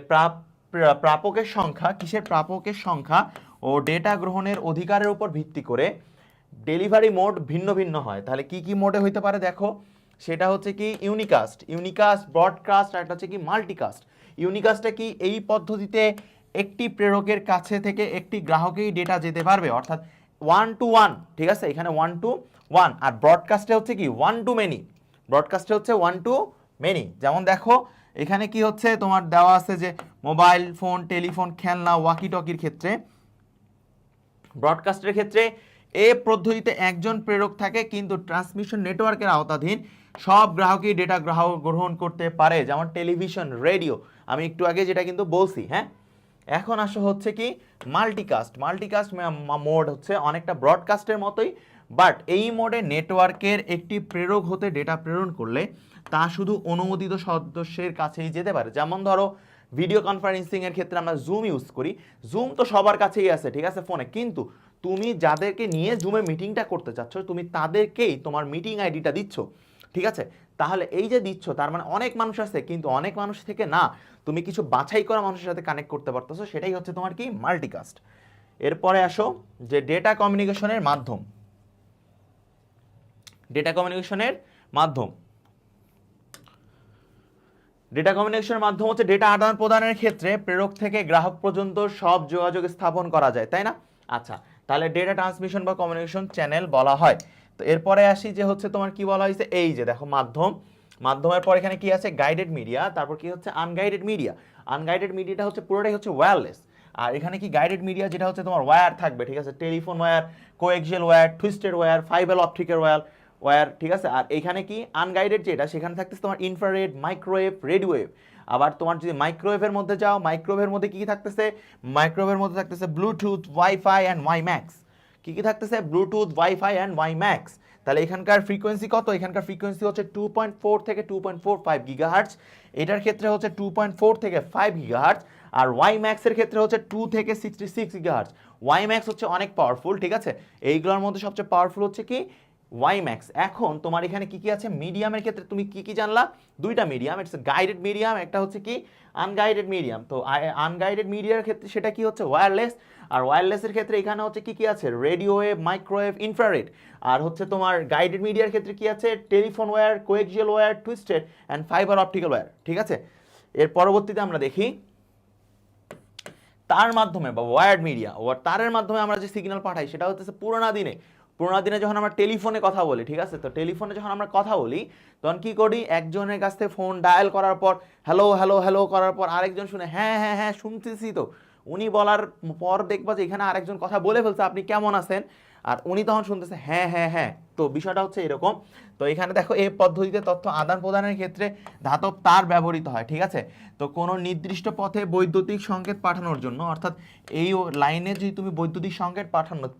প্রাপকের সংখ্যা, কিসের প্রাপকের সংখ্যা ও ডেটা গ্রহণের অধিকারের উপর ভিত্তি করে ডেলিভারি মোড ভিন্ন ভিন্ন হয়। তাহলে কি কি মোডে হইতে পারে দেখো, সেটা হচ্ছে কি ইউনিকাস্ট, ব্রডকাস্ট, আর একটা হচ্ছে কি মাল্টিকাস্ট। ইউনিকাস্টটা কি, এই পদ্ধতিতে একটি প্রেরকের কাছে থেকে একটি গ্রাহকেই ডেটা যেতে পারবে, অর্থাৎ 1 to 1, ঠিক আছে, এখানে 1 to 1। আর ব্রডকাস্টে হচ্ছে কি 1 to many, ব্রডকাস্টে হচ্ছে 1 to many। যেমন দেখো এখানে কি হচ্ছে তোমার দেওয়া আছে যে মোবাইল ফোন, টেলিফোন, খেলনা, ওয়াকি টকির ক্ষেত্রে, ব্রডকাস্টের ক্ষেত্রে এ পদ্ধতিতে একজন প্রেরক থাকে, কিন্তু ট্রান্সমিশন নেটওয়ার্কের আওতাধীন সব গ্রাহকই ডেটা গ্রহণ করতে পারে, যেমন টেলিভিশন, রেডিও, আমি একটু আগে যেটা কিন্তু বলছি। হ্যাঁ, এখন আসো হচ্ছে কি মাল্টিকাস্ট মোড হচ্ছে অনেকটা ব্রডকাস্টের মতোই, বাট এই মোডে নেটওয়ার্কের একটি প্রেরক হতে ডেটা প্রেরণ করলে তা শুধু অনুমোদিত সদস্যের কাছেই যেতে পারে। যেমন ধরো ভিডিও কনফারেন্সিং এর ক্ষেত্রে আমরা জুম ইউজ করি, জুম তো সবার কাছেই আছে, ঠিক আছে, ফোনে, কিন্তু তুমি যাদেরকে নিয়ে জুমে মিটিংটা করতে চাচ্ছ, তুমি তাদেরকেই তোমার মিটিং আইডিটা দিচ্ছ, ঠিক আছে। তাহলে এই যে দিচ্ছ, তার মানে অনেক মানুষ আছে, কিন্তু অনেক মানুষ থেকে না, তুমি কিছু বাছাই করা মানুষের সাথে কানেক্ট করতে পারতেছো, সেটাই হচ্ছে তোমার কি মাল্টিকাস্ট। এরপরে আসো যে ডেটা কমিউনিকেশনের মাধ্যম, ডেটা কমিউনিকেশনের মাধ্যম হচ্ছে ডেটা আদান প্রদানের ক্ষেত্রে প্রেরক থেকে গ্রাহক পর্যন্ত সব যোগাযোগ স্থাপন করা যায়, তাই না? আচ্ছা, তাহলে ডেটা ট্রান্সমিশন বা কমিউনিকেশন চ্যানেল বলা হয়। তো এরপরে আসি যে হচ্ছে তোমার কি বলা হয়েছে, এই যে দেখো মাধ্যমের পর এখানে কি আছে, গাইডেড মিডিয়া, তারপর কি হচ্ছে আনগাইডেড মিডিয়া। আনগাইডেড মিডিয়াটা হচ্ছে পুরোটাই হচ্ছে ওয়্যারলেস, আর এখানে কি গাইডেড মিডিয়া, যেটা হচ্ছে তোমার ওয়্যার থাকবে, ঠিক আছে, telephone wire, coaxial wire, twisted wire, fibre অপটিকের ওয়্যার, ঠিক আছে। আর এখানে কি আনগাইডেড যেটা, সেখানে থাকতেছে তোমার ইনফ্রারেড, মাইক্রোওয়েভ, রেডিওওয়েভ। আবার তোমার যদি মাইক্রোওয়েভের মধ্যে যাও, মাইক্রোওয়েভের মধ্যে কি থাকতেছে, মাইক্রোওয়েভের মধ্যে থাকতেছে ব্লুটুথ, ওয়াইফাই অ্যান্ড ওয়াইম্যাক্স। কি থাকতেছে, ব্লুটুথ, ওয়াইফাই অ্যান্ড ওয়াইম্যাক্স। তাহলে এখানকার ফ্রিকোয়েন্সি কত, এখানকার ফ্রিকোয়েন্সি হচ্ছে 2.4 থেকে 2.45 গিগাহার্টজ, এটার ক্ষেত্রে হচ্ছে 2.4 থেকে 5 গিগাহার্টজ, আর ওয়াইম্যাক্সের ক্ষেত্রে হচ্ছে 2 থেকে 66 গিগাহার্টজ। ওয়াইম্যাক্স হচ্ছে অনেক পাওয়ারফুল, ঠিক আছে, এইগুলোর মধ্যে সবচেয়ে পাওয়ারফুল হচ্ছে কি ওয়াইম্যাক্স। এখন তোমার এখানে কি কি আছে, মিডিয়ামের ক্ষেত্রে তুমি কি কি জানলা, দুইটা মিডিয়াম, ইটস গাইডেড মিডিয়াম, একটা হচ্ছে কি আনগাইডেড মিডিয়াম। তো আনগাইডেড মিডিয়ার ক্ষেত্রে সেটা কি হচ্ছে ওয়্যারলেস, আর ওয়্যারলেসের ক্ষেত্রে এখানে হচ্ছে কি কি আছে, রেডিও ওয়েভ, মাইক্রোওয়েভ, ইনফ্রারেড। আর হচ্ছে তোমার গাইডেড মিডিয়ার ক্ষেত্রে কি আছে, telephone wire, coaxial wire, twisted and fibre optical wire, ঠিক আছে। এর পরবর্তীতে আমরা দেখি তার মাধ্যমে বা ওয়্যার্ড মিডিয়া, তারের মাধ্যমে আমরা যে সিগন্যাল পাঠাই, সেটা হচ্ছে পুরোনো দিনে যখন আমরা টেলিফোনে কথা বলি, ঠিক আছে, তো টেলিফোনে যখন আমরা কথা বলি, তখন কি করি, একজনের কাছ থেকে ফোন ডায়াল করার পর হ্যালো হ্যালো হ্যালো করার পর আরেকজন শুনে হ্যাঁ হ্যাঁ হ্যাঁ শুনতেছি, তো উনি বলার পর দেখবা যে এখানে আরেকজন কথা বলে ফেলছে, আপনি কেমন আছেন, আর উনি তখন শুনতেছে হ্যাঁ হ্যাঁ হ্যাঁ। তো বিষয়টা হচ্ছে এরকম। তো এখানে দেখো এই পদ্ধতিতে তথ্য আদান প্রদানের ক্ষেত্রে ধাতব তার ব্যবহৃত হয়, ঠিক আছে। তো কোনো নির্দিষ্ট পথে বৈদ্যুতিক সংকেত পাঠানোর জন্য, অর্থাৎ এই লাইনে যদি তুমি বৈদ্যুতিক সংকেত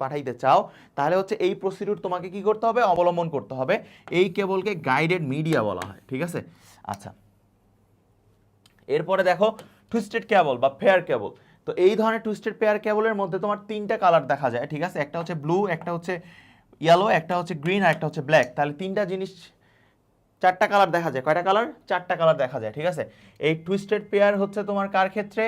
পাঠাইতে চাও, তাহলে হচ্ছে এই প্রসিডিউর তোমাকে কি করতে হবে, অবলম্বন করতে হবে। এই কেবলকে গাইডেড মিডিয়া বলা হয়, ঠিক আছে। আচ্ছা, এরপরে দেখো টুইস্টেড কেবল বা ফেয়ার কেবল। তো এই ধরনের টুইস্টেড পেয়ার কেবলের মধ্যে তোমার তিনটা কালার দেখা যায়, ঠিক আছে, একটা হচ্ছে ব্লু, একটা হচ্ছে ইয়েলো, একটা হচ্ছে গ্রিন, আর একটা হচ্ছে ব্ল্যাক। তাহলে তিনটা জিনিস, চারটা কালার দেখা যায়, কয়টা কালার, চারটা কালার দেখা যায়, ঠিক আছে। এই টুইস্টেড পেয়ার হচ্ছে তোমার কার ক্ষেত্রে,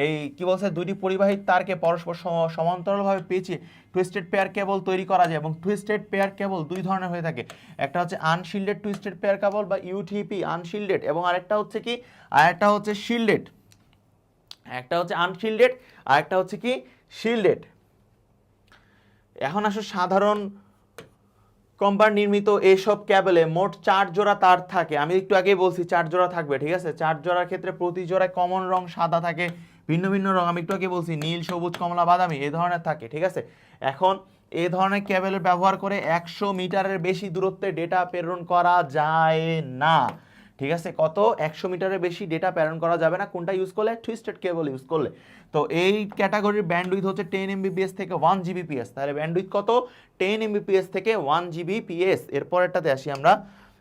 এই কি বলছে, দুইটি পরিবাহী তারকে পরস্পর সমান্তরালভাবে পেঁচিয়ে টুইস্টেড পেয়ার কেবল তৈরি করা যায়। এবং টুইস্টেড পেয়ার কেবল দুই ধরনের হয়ে থাকে, একটা হচ্ছে আনশিল্ডেড টুইস্টেড পেয়ার কেবল বা ইউটিপি আনশিল্ডেড, এবং আরেকটা হচ্ছে কি, আরেকটা হচ্ছে শিল্ডেড, একটা হচ্ছে আনশিল্ডেড আর একটা হচ্ছে কি শিল্ডেড। এখন আসো সাধারণ কোম্পানি নির্মিত এইসব ক্যাবেলে মোট 4 জোড়া তার থাকে, আমি একটু আগেই বলছি 4 জোড়া থাকবে, ঠিক আছে। 4 জোড়ার ক্ষেত্রে প্রতি জোড়ায় কমন রং সাদা থাকে, ভিন্ন ভিন্ন রং আমি একটু আগে বলছি নীল, সবুজ, কমলা, বাদামি এই ধরনের থাকে, ঠিক আছে। এখন এই ধরনের ক্যাবেলের ব্যবহার করে 100 মিটারের বেশি দূরত্বে ডেটা প্রেরণ করা যায় না, ঠিক আছে। কত, 100 মিটারের বেশি ডেটা প্রেরণ করা যাবে না, কোনটা ইউজ করলে, টুইস্টেড কেবল ইউজ করলে। তো এই ক্যাটাগরির ব্যান্ডউইথ হচ্ছে 10 MBPS থেকে 1 GBPS। তাহলে ব্যান্ডউইথ কত, 10 MBPS থেকে 1 GBPS। এরপরেরটাতে আসি আমরা,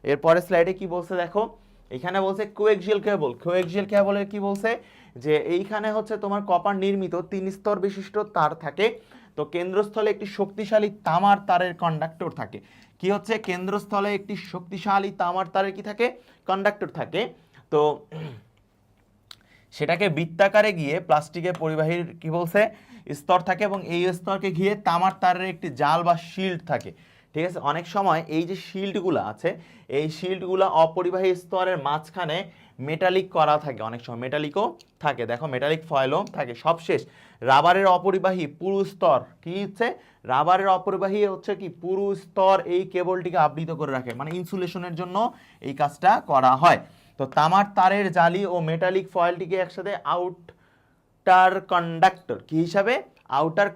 এরপরের স্লাইডে কি বলছে দেখো, এখানে বলছে কোএক্সিয়াল কেবল। কোএক্সিয়াল কেবলের কি বলছে, যে এইখানে হচ্ছে তোমার কপার নির্মিত 3 স্তর বিশিষ্ট তার থাকে। তো কেন্দ্রস্থলে একটি শক্তিশালী তামার তারের কন্ডাক্টর থাকে। কি হচ্ছে, কেন্দ্রস্থলে একটি শক্তিশালী তামার তারের কি থাকে, কন্ডাক্টর থাকে। তো সেটাকে বৃত্তাকারে গিয়ে প্লাস্টিকের পরিবাহীর কি বলছে স্তর থাকে, এবং এই স্তরকে ঘিরে তামার তারের একটি জাল বা শিল্ড থাকে। ঠিক আছে, অনেক সময় এই যে শিল্ডগুলো আছে, এই শিল্ডগুলো অপরিবাহী স্তরের মাঝখানে মেটালিক করা থাকে, অনেক সময় মেটালিকও থাকে, দেখো মেটালিক ফয়েলও থাকে। সবশেষ রাবারের অপরিবাহী পুরু স্তর কি হচ্ছে, রাবারের অপরিবাহী হচ্ছে কি পুরু স্তর এই কেবলটিকে আবৃত করে রাখে, মানে ইনসুলেশনের জন্য এই কাজটা করা হয়। তো তামার তারের জালি ও মেটালিক ফয়েলটিকে একসাথে আউটার কন্ডাক্টর কি হিসাবে, আউটার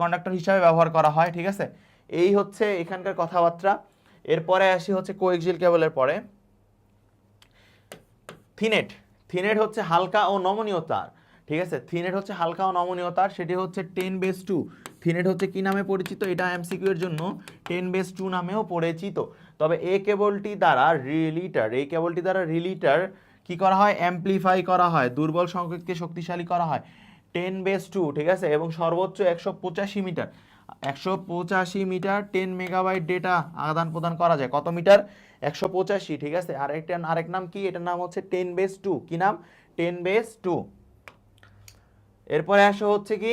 কন্ডাক্টর হিসাবে ব্যবহার করা হয়। ঠিক আছে, এই হচ্ছে এখানকার কথাবার্তা। এরপরে আসি হচ্ছে কোএক্সিয়াল কেবলের পরে থিনেট। থিনেট হচ্ছে হালকা ও নমনীয় তার। ঠিক আছে, থিনেট হচ্ছে হালকা ও নমনীয় তার, সেটি হচ্ছে 10^2। থিনেট হচ্ছে কি নামে পরিচিত, এটা এমসিকিউ এর জন্য 10^2 নামেও পরিচিত। তবে এই কেবলটি দ্বারা রিলিটার কি করা হয়, অ্যাম্পলিফাই করা হয়, দুর্বল সংকেতকে শক্তিশালী করা হয় 10^2। ঠিক আছে, এবং সর্বোচ্চ 185 মিটার 185 মিটার 10 মেগাবাইট ডেটা আদান প্রদান করা যায়। কত মিটার, 185। ঠিক আছে, আরেক নাম কি, এটার নাম হচ্ছে 10^2। কি নাম, 10^2। এরপরে আসো হচ্ছে কি,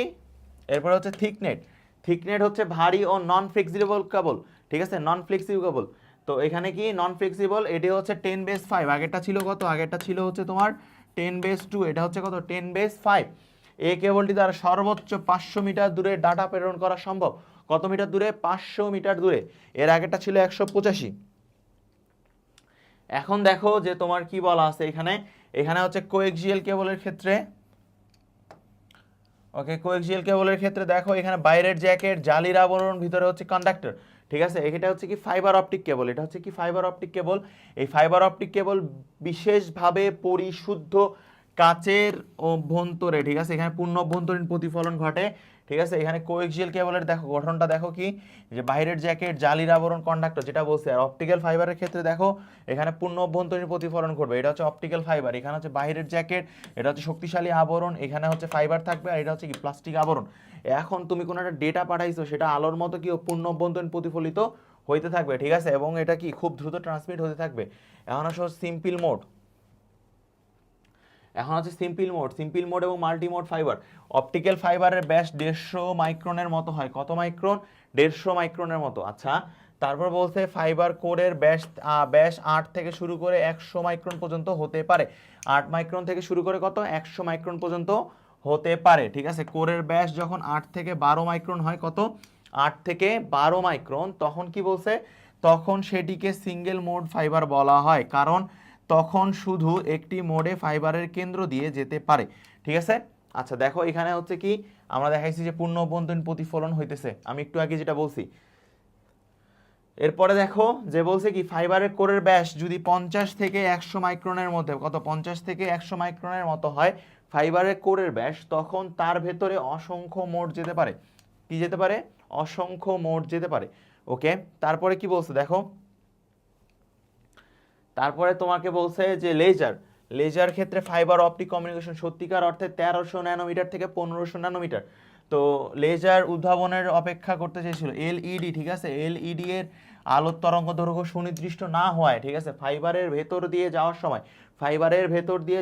এরপরে হচ্ছে থিকনেট। থিকনেট হচ্ছে ভারী ও নন ফ্লেক্সিবল কেবল। ঠিক আছে, নন ফ্লেক্সিবল কেবল। তো এখানে কি নন ফ্লেক্সিবল, এটি হচ্ছে 10^5। আগেরটা ছিল কত, আগেরটা ছিল হচ্ছে তোমার 10^2, এটা হচ্ছে কত 10^5। এই কেবলটি দ্বারা সর্বোচ্চ 500 মিটার দূরে ডাটা প্রেরণ করা সম্ভব। কত মিটার দূরে, 500 মিটার দূরে। এর আগেরটা ছিল 185। এখন দেখো যে তোমার কি বলা আছে এখানে, এখানে হচ্ছে কোএক্সিয়াল কেবলের ক্ষেত্রে, ওকে কোএক্সিয়াল কেবলের ক্ষেত্রে দেখো এখানে বাইরের জ্যাকেট, জালির আবরণ, ভিতরে হচ্ছে কন্ডাক্টর। ঠিক আছে, এটা হচ্ছে কি ফাইবার অপটিক কেবল, এটা হচ্ছে কি ফাইবার অপটিক কেবল। এই ফাইবার অপটিক কেবল বিশেষভাবে পরিশুদ্ধ কাচের অভ্যন্তরে, ঠিক আছে, এখানে পূর্ণ অভ্যন্তরীণ প্রতিফলন ঘটে। ঠিক আছে, এখানে কোএক্সিয়াল কেবলের দেখো গঠনটা দেখো কি, যে বাইরের জ্যাকেট, জালির আবরণ, কন্ডাক্টর যেটা বলছে। আর অপটিক্যাল ফাইবারের ক্ষেত্রে দেখো এখানে পূর্ণ অভ্যন্তরীণ প্রতিফলন ঘটবে, এটা হচ্ছে অপটিক্যাল ফাইবার। এখানে হচ্ছে বাইরের জ্যাকেট, এটা হচ্ছে শক্তিশালী আবরণ, এখানে হচ্ছে ফাইবার থাকবে, আর এটা হচ্ছে কি প্লাস্টিক আবরণ। এখন তুমি কোনো একটা ডেটা পাঠাইছো, সেটা আলোর মতো কি পূর্ণ অভ্যন্তরীণ প্রতিফলিত হইতে থাকবে। ঠিক আছে, এবং এটা কি খুব দ্রুত ট্রান্সমিট হতে থাকবে। এখন আসো সিম্পল মোড, এখন হচ্ছে সিম্পল মোড এবং মাল্টি মোড ফাইবার। অপটিক্যাল ফাইবারের ব্যাস 150 মাইক্রনের মতো হয়। কত মাইক্রন, 150 মাইক্রনের মতো। আচ্ছা, তারপর বলছে ফাইবার কোরের ব্যাস 8 থেকে শুরু করে 100 মাইক্রন পর্যন্ত হতে পারে। 8 মাইক্রন থেকে শুরু করে কত, 100 মাইক্রন পর্যন্ত হতে পারে। ঠিক আছে, কোরের ব্যাস যখন 8 থেকে 12 মাইক্রন হয়, কত, 8 থেকে 12 মাইক্রন, তখন কি বলছে, তখন সেটিকে সিঙ্গেল মোড ফাইবার বলা হয়, কারণ তখন শুধু একটি মোডে ফাইবারের কেন্দ্র দিয়ে যেতে পারে। ঠিক আছে, আচ্ছা দেখো এখানে হচ্ছে কি আমরা দেখাইছি যে পূর্ণ অভ্যন্তরীণ প্রতিফলন হইতেছে, আমি একটু আগে যেটা বলছি। এরপরে দেখো যে বলছে কি ফাইবারের কোরের ব্যাস যদি 50 থেকে 100 মাইক্রনের মধ্যে, কত, 50 থেকে 100 মাইক্রনের মতো হয় ফাইবারের কোরের ব্যাস, তখন তার ভেতরে অসংখ্য মোড যেতে পারে। কি যেতে পারে, অসংখ্য মোড যেতে পারে। ওকে, তারপরে কি বলছে দেখো, তারপরে তোমাকে বলছে যে লেজার ক্ষেত্রে ফাইবার অপটিক কমিউনিকেশন সত্যিকার অর্থে 1300 ন্যানোমিটার থেকে 1500 ন্যানোমিটার। তো লেজার উদ্ভাবনের অপেক্ষা করতে চেয়েছিল এলইডি। ঠিক আছে, এলইডি এর আলোর তরঙ্গ দৈর্ঘ্য সুনির্দিষ্ট না হওয়ায়, ঠিক আছে, ফাইবারের ভেতর দিয়ে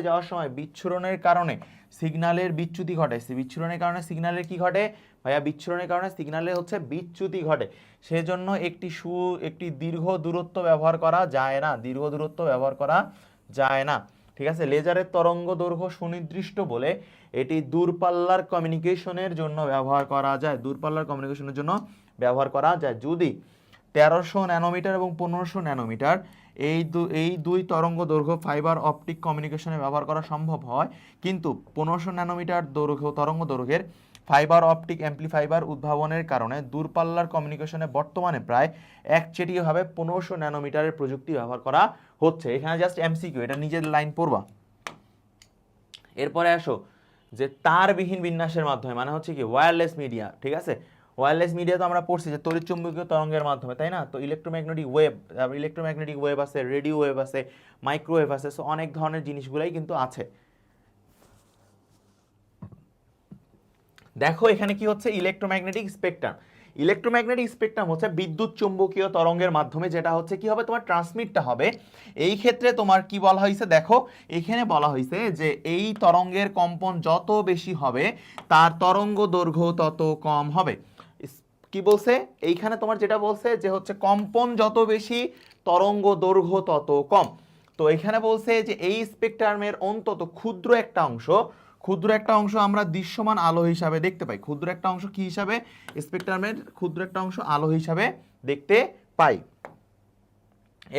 যাওয়ার সময় বিচ্ছুরণের কারণে সিগন্যালের বিচ্যুতি ঘটে। বিচ্ছুরণের কারণে সিগন্যালের কি ঘটে ভাইয়া, বিচ্ছুরণের কারণে সিগন্যালের হচ্ছে বিচ্যুতি ঘটে। সেজন্য একটি দীর্ঘ দূরত্ব ব্যবহার করা যায় না। ঠিক আছে, লেজারের তরঙ্গ দৈর্ঘ্য সুনির্দিষ্ট বলে এটি দূরপাল্লার কমিউনিকেশনের জন্য ব্যবহার করা যায়। যদি 1300 ন্যানোমিটার এবং 1500 ন্যানোমিটার এই দুই তরঙ্গ দৈর্ঘ্য ফাইবার অপটিক কমিউনিকেশনে ব্যবহার করা সম্ভব হয়, কিন্তু 1500 ন্যানোমিটার তরঙ্গ দৈর্ঘ্যের ফাইবার অপটিক অ্যাম্প্লিফাইবার উদ্ভাবনের কারণে দূরপাল্লার কমিউনিকেশনে বর্তমানে প্রায় একচেটিয়াভাবে 1500 ন্যানোমিটারের প্রযুক্তি ব্যবহার করা হচ্ছে। এখানে জাস্ট এমসিকিউ, এটা নিজের লাইন পড়বা। এরপরে আসো যে তারবিহীন বিন্যাসের মাধ্যমে, মানে হচ্ছে কি ওয়্যারলেস মিডিয়া। ঠিক আছে, ওয়্যারলেস মিডিয়া তো আমরা পড়ছি যে তড়িৎচুম্বকীয় তরঙ্গের মাধ্যমে, তাই না? তো ইলেকট্রোম্যাগনেটিক ওয়েভ আছে, রেডিও ওয়েভ আছে, মাইক্রোওয়েভ আছে, সো অনেক ধরনের জিনিসগুলাই কিন্তু আছে। দেখো এখানে কি হচ্ছে, ইলেকট্রোম্যাগনেটিক স্পেকট্রাম। ইলেকট্রোম্যাগনেটিক স্পেকট্রাম হচ্ছে বিদ্যুৎ চুম্বকীয় তরঙ্গের মাধ্যমে যেটা হচ্ছে কি হবে তোমার ট্রান্সমিটটা হবে। এই ক্ষেত্রে তোমার কি বলা হয়েছে দেখো, এখানে বলা হয়েছে যে এই তরঙ্গের কম্পন যত বেশি হবে তার তরঙ্গ দৈর্ঘ্য তত কম হবে। কি বলছে এইখানে তোমার যেটা বলছে যে হচ্ছে কম্পন যত বেশি তরঙ্গ দৈর্ঘ্য তত কম। তো এখানে বলছে যে এই স্পেকট্রামের অন্তত ক্ষুদ্র একটা অংশ আমরা দৃশ্যমান আলো হিসাবে দেখতে পাই। ক্ষুদ্র একটা অংশ কি হিসাবে, স্পেকট্রামের ক্ষুদ্র একটা অংশ আলো হিসাবে দেখতে পাই।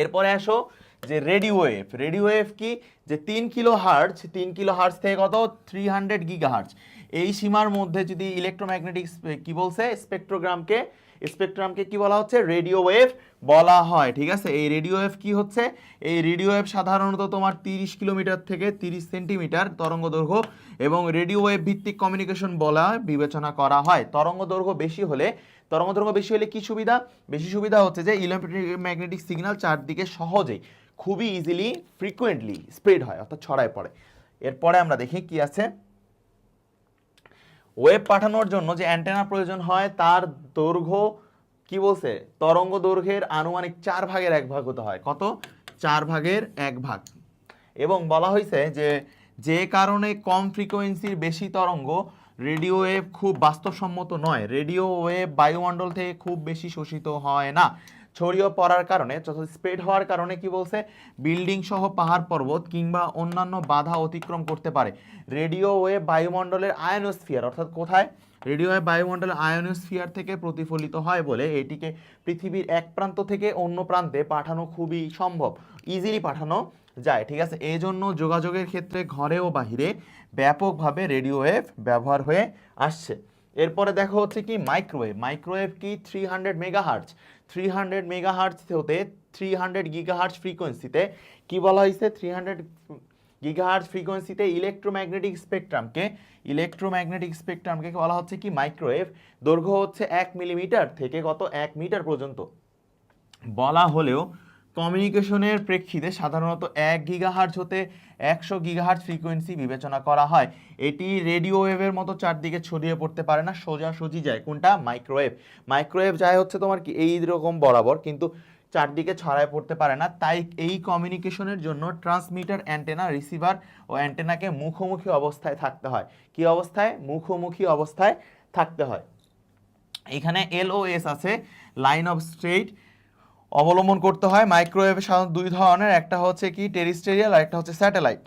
এরপরে আসো যে রেডিও ওয়েভ কি, যে 3 কিলো হার্জ থেকে কত 300 গিগাহার্জ, এই সীমার মধ্যে যদি ইলেকট্রোম্যাগনেটিক কি বলছে স্পেকট্রামকে কি বলা হচ্ছে, রেডিও ওয়েভ বলা হয়। ঠিক আছে, এই রেডিও ওয়েভ কি হচ্ছে, এই রেডিও ওয়েভ সাধারণত তোমার 30 কিলোমিটার থেকে 30 সেন্টিমিটার তরঙ্গ দৈর্ঘ্য, এবং রেডিও ওয়েভ ভিত্তিক কমিউনিকেশন বলা বিবেচনা করা হয়। তরঙ্গ দৈর্ঘ্য বেশি হলে কি সুবিধা, বেশি সুবিধা হচ্ছে যে ইলেকট্রোম্যাগনেটিক সিগন্যাল চারদিকে সহজেই খুবই ইজিলি ফ্রিকুয়েন্টলি স্প্রেড হয়, অর্থাৎ ছড়ায় পড়ে। এরপরে আমরা দেখি কি আছে। ওয়েভ পাঠানোর জন্য যে অ্যান্টেনা প্রয়োজন হয় তার দৈর্ঘ্য কি বলছে, তরঙ্গ দৈর্ঘ্যের আনুমানিক 1/4 হতে হয়। কত, 1/4। এবং বলা হয়েছে যে কারণে কম ফ্রিকোয়েন্সির বেশি তরঙ্গ রেডিও ওয়েভ খুব বাস্তবসম্মত নয়। রেডিও ওয়েভ বায়ুমণ্ডল থেকে খুব বেশি শোষিত হয় না, ছড়িয়ে পড়ার কারণে, স্প্রেড হওয়ার কারণে কি বলছে, বিল্ডিং সহ পাহাড় পর্বত কিংবা অন্যান্য বাধা অতিক্রম করতে পারে। রেডিও ওয়েভ বায়ুমণ্ডলের আয়নোস্ফিয়ার, অর্থাৎ কোথায়, রেডিও ওয়েভ বায়ুমণ্ডলের আয়নোস্ফিয়ার থেকে প্রতিফলিত হয় বলে এটিকে পৃথিবীর এক প্রান্ত থেকে অন্য প্রান্তে পাঠানো খুবই সম্ভব, ইজিলি পাঠানো যায়। ঠিক আছে, এই জন্য যোগাযোগের ক্ষেত্রে ঘরে ও বাহিরে ব্যাপকভাবে রেডিও ওয়েভ ব্যবহার হয়ে আসছে। এরপরে দেখো হচ্ছে কি মাইক্রোওয়েভ কি 300 মেগাহার্টজ হতে 300 গিগাহার্টজ ফ্রিকোয়েন্সিতে কি বলা হয়েছে, 300 গিগাহার্টজ ফ্রিকোয়েন্সিতে ইলেকট্রোম্যাগনেটিক স্পেকট্রামকে বলা হচ্ছে কি মাইক্রোওয়েভ। দৈর্ঘ্য হচ্ছে 1 মিলিমিটার থেকে কত 1 মিটার পর্যন্ত বলা হলেও কমিউনিকেশনের প্রেক্ষিতে সাধারণত 1 গিগাহার্টজ হতে 100 গিগাহার্টজ ফ্রিকোয়েন্সি বিবেচনা করা হয়। এটি রেডিও ওয়েভের মতো চারদিকে ছড়িয়ে পড়তে পারে না, সোজাসুজি যায়। কোনটা, মাইক্রোওয়েভ যায় হচ্ছে তোমার কি এই রকম বরাবর, কিন্তু চারদিকে ছড়ায় পড়তে পারে না। তাই এই কমিউনিকেশনের জন্য ট্রান্সমিটার, অ্যান্টেনা, রিসিভার ও অ্যান্টেনাকে মুখোমুখি অবস্থায় থাকতে হয়। কি অবস্থায়, মুখোমুখি অবস্থায় থাকতে হয়। এখানে LOS আছে, লাইন অফ স্ট্রেট অবলম্বন করতে হয়। মাইক্রোওয়েভ সাধারণত দুই ধরনের, একটা হচ্ছে কি টেরিস্টেরিয়াল আর একটা হচ্ছে স্যাটেলাইট।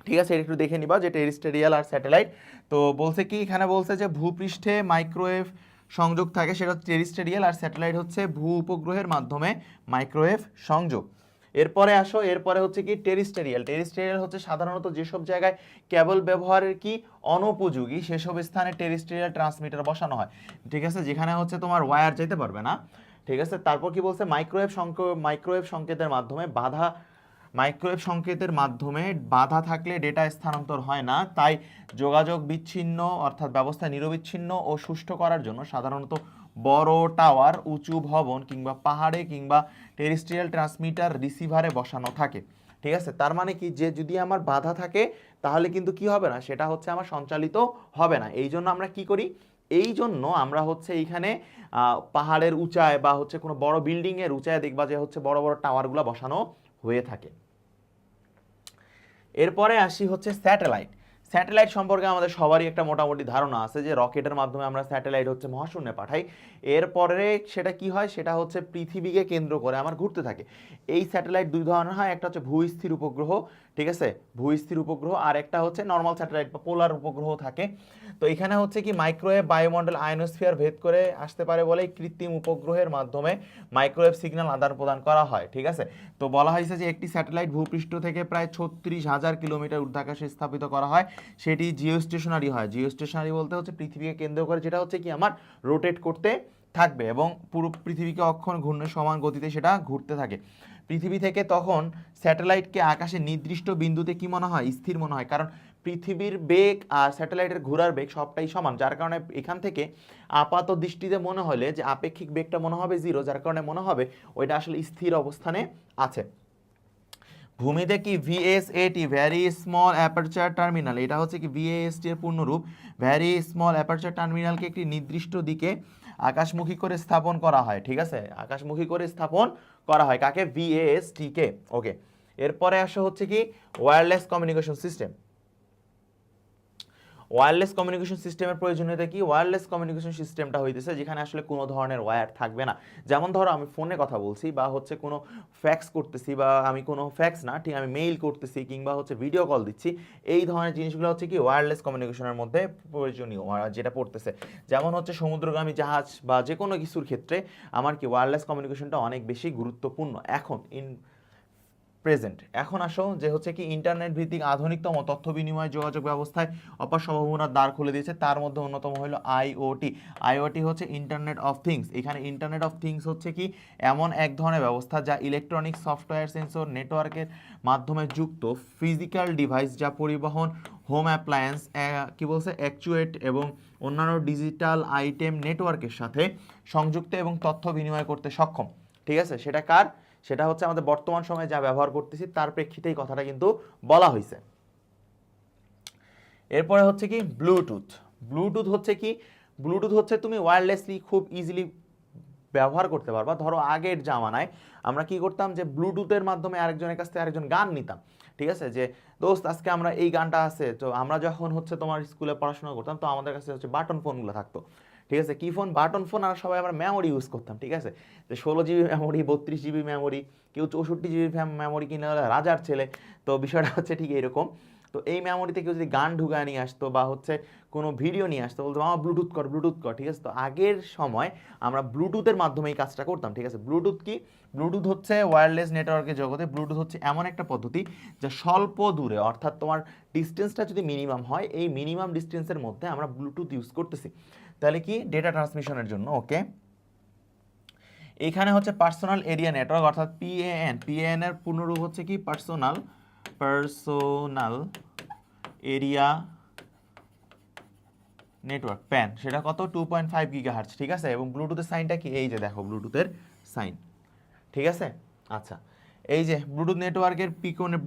ঠিক আছে, এটা একটু দেখে নিবা যে টেরিস্টেরিয়াল আর স্যাটেলাইট। তো বলছে কি, এখানে বলছে যে ভূপৃষ্ঠে মাইক্রোওয়েভ সংযোগ থাকে, সেটা হচ্ছে টেরিস্টেরিয়াল, আর স্যাটেলাইট হচ্ছে ভূ উপগ্রহের মাধ্যমে মাইক্রোওয়েভ সংযোগ। এরপরে হচ্ছে কি টেরিস্টেরিয়াল হচ্ছে সাধারণত যেসব জায়গায় কেবল ব্যবহারের কি অনুপযোগী সেসব স্থানে টেরিস্টেরিয়াল ট্রান্সমিটার বসানো হয়। ঠিক আছে, যেখানে হচ্ছে তোমার ওয়্যার যেতে পারবে না। ঠিক আছে, তারপর কি বলছে, মাইক্রোওয়েভ সংকেতের মাধ্যমে বাধা থাকলে ডেটা স্থানান্তর হয় না। তাই যোগাযোগ বিচ্ছিন্ন, অর্থাৎ ব্যবস্থা নিরবিচ্ছিন্ন ও সুষ্ঠু করার জন্য সাধারণত বড় টাওয়ার, উঁচু ভবন কিংবা পাহাড়ে কিংবা টেরিস্ট্রিয়াল ট্রান্সমিটার রিসিভারে বসানো থাকে। ঠিক আছে, তার মানে কি, যে যদি আমার বাধা থাকে তাহলে কিন্তু কি হবে না, সেটা হচ্ছে আমার সঞ্চালিত হবে না। এই জন্য আমরা কি করি, এই জন্য আমরা হচ্ছে এইখানে পাহাড়ের উঁচায় বা হচ্ছে কোনো বড় বিল্ডিং এর উঁচায় দেখবা যে হচ্ছে বড় বড় টাওয়ারগুলো বসানো হয়ে থাকে। এরপরে আসি হচ্ছে স্যাটেলাইট সম্পর্কে আমাদের সবারই একটা মোটামুটি ধারণা আছে যে রকেটের মাধ্যমে আমরা স্যাটেলাইট হচ্ছে মহাশূন্যে পাঠাই। এরপরে সেটা কি হয়, সেটা হচ্ছে পৃথিবীকে কেন্দ্র করে আমার ঘুরতে থাকে। এই স্যাটেলাইট দুই ধরনের হয়, একটা হচ্ছে ভূস্থির উপগ্রহ, ঠিক আছে, ভূস্থির উপগ্রহ, আর একটা হচ্ছে নর্মাল স্যাটেলাইট বা পোলার উপগ্রহ থাকে। তো এখানে হচ্ছে কি মাইক্রোওয়েভ বায়ুমণ্ডল আয়নোস্ফিয়ার ভেদ করে আসতে পারে বলে কৃত্রিম উপগ্রহের মাধ্যমে মাইক্রোওয়েভ সিগন্যাল আদান প্রদান করা হয়। ঠিক আছে, তো বলা হয়েছে যে একটি স্যাটেলাইট ভূপৃষ্ঠ থেকে প্রায় 36,000 কিলোমিটার ঊর্ধ্বাকাশে স্থাপিত করা হয়, সেটি জিওস্টেশনারি হয়। জিওস্টেশনারি বলতে হচ্ছে পৃথিবীকে কেন্দ্র করে, যেটা হচ্ছে কি আমার রোটেট করতে থাকবে এবং পুরো পৃথিবীকে অক্ষণ ঘূর্ণের সমান গতিতে সেটা ঘুরতে থাকে। পৃথিবী থেকে তখন স্যাটেলাইটকে আকাশে নির্দিষ্ট বিন্দুতে কি মনে হয়, স্থির মনে হয়, কারণ পৃথিবীর বেগ আর স্যাটেলাইটের ঘোরার বেগ সবটাই সমান, যার কারণে এখান থেকে আপাত দৃষ্টিতে মনে হলে যে আপেক্ষিক বেগটা মনে হবে 0, যার কারণে মনে হবে ওইটা আসলে স্থির অবস্থানে আছে। ভূমিতে কি ভিএসএটি, ভ্যারি স্মল অ্যাপারচার টার্মিনাল, এটা হচ্ছে কি ভিএএসটি এর পূর্ণরূপ। ভ্যারি স্মল অ্যাপারচার টার্মিনালকে একটি নির্দিষ্ট দিকে আকাশমুখী করে স্থাপন করা হয়, ঠিক আছে, আকাশমুখী করে স্থাপন করা হয় কাকে, VAST কে। ওকে, এরপরে আসা হচ্ছে কি wireless communication system. Wireless communication সিস্টেমের প্রয়োজনীয়তা কি? ওয়্যারলেস কমিউনিকেশন সিস্টেমটা হইতেছে যেখানে আসলে কোনো ধরনের ওয়্যার থাকবে না। যেমন ধরো আমি ফোনে কথা বলছি বা হচ্ছে কোনো ফ্যাক্স করতেছি, বা আমি কোনো ফ্যাক্স না ঠিক আমি মেইল করতেছি কিংবা হচ্ছে ভিডিও কল দিচ্ছি, এই ধরনের জিনিসগুলো হচ্ছে কি ওয়্যারলেস কমিউনিকেশনের মধ্যে প্রয়োজনীয় যেটা পড়তেছে। যেমন হচ্ছে সমুদ্রগামী জাহাজ বা যে কোনো কিছুর ক্ষেত্রে আমার কি ওয়্যারলেস কমিউনিকেশনটা অনেক বেশি গুরুত্বপূর্ণ এখন প্রেজেন্ট। এখন আসো যে হচ্ছে কি ইন্টারনেট ভিত্তিক আধুনিকতম তথ্য বিনিময় যোগাযোগ ব্যবস্থায় অপার সম্ভাবনার দ্বার খুলে দিয়েছে, তার মধ্যে অন্যতম হলো আইওটি। আইওটি হচ্ছে ইন্টারনেট অফ থিংস। এখানে ইন্টারনেট অফ থিংস হচ্ছে কি এমন এক ধরনের ব্যবস্থা যা ইলেকট্রনিক সফটওয়্যার সেন্সর নেটওয়ার্কের মাধ্যমে যুক্ত ফিজিক্যাল ডিভাইস যা পরিবহন, হোম অ্যাপ্লায়েন্স কি বলছে অ্যাকচুয়েট এবং অন্যান্য ডিজিটাল আইটেম নেটওয়ার্কের সাথে সংযুক্ত এবং তথ্য বিনিময় করতে সক্ষম। ঠিক আছে, সেটা কার? সেটা হচ্ছে আমাদের বর্তমান সময়ে যা ব্যবহার করতেছি তার প্রেক্ষিতেই কথাটা কিন্তু বলা হয়েছে। এরপরে হচ্ছে কি ব্লুটুথ। ব্লুটুথ হচ্ছে কি, ব্লুটুথ হচ্ছে তুমি ওয়্যারলেসলি খুব ইজিলি ব্যবহার করতে পারবা। ধরো আগের জামানায় আমরা কি করতাম যে ব্লুটুথের মাধ্যমে আরেকজনের কাছ থেকে আরেকজন গান নিতাম, ঠিক আছে, যে দোস্ত আজকে আমরা এই গানটা আছে, তো আমরা যখন হচ্ছে তোমার স্কুলে পড়াশোনা করতাম তো আমাদের কাছে হচ্ছে বাটন ফোনগুলো থাকতো, ঠিক আছে, কি ফোন, বাটন ফোন, আর সবাই আমরা মেমোরি ইউজ করতাম, ঠিক আছে, যে 16 GB মেমোরি, 32 GB মেমোরি, কেউ 64 GB মেমোরি কিনে হলে রাজার ছেলে। তো বিষয়টা হচ্ছে ঠিক এরকম। তো এই মেমোরিতে কেউ যদি গান ঢুকায় নিয়ে আসতো বা হচ্ছে কোনো ভিডিও নিয়ে আসতো, বলতো আমার ব্লুটুথ কর, ব্লুটুথ কর, ঠিক আছে। তো আগের সময় আমরা ব্লুটুথের মাধ্যমে এই কাজটা করতাম, ঠিক আছে। ব্লুটুথ কি? ব্লুটুথ হচ্ছে ওয়্যারলেস নেটওয়ার্কের জগতে ব্লুটুথ হচ্ছে এমন একটা পদ্ধতি যা স্বল্প দূরে, অর্থাৎ তোমার ডিস্টেন্সটা যদি মিনিমাম হয়, এই মিনিমাম ডিস্টেন্সের মধ্যে আমরা ব্লুটুথ ইউজ করতেছি, তাহলে কি ডেটা ট্রান্সমিশনের জন্য। ওকে, এখানে হচ্ছে পার্সোনাল এরিয়া নেটওয়ার্ক অর্থাৎ পিএএন। পিএএন এর পূর্ণরূপ হচ্ছে কি পার্সোনাল এরিয়া নেটওয়ার্ক, প্যান। সেটা কত? 2.5 GHz, ঠিক আছে। এবং ব্লুটুথের সাইনটা কি? এই যে দেখো ব্লুটুথের সাইন, ঠিক আছে। আচ্ছা, এই যে ব্লুটুথ নেটওয়ার্কের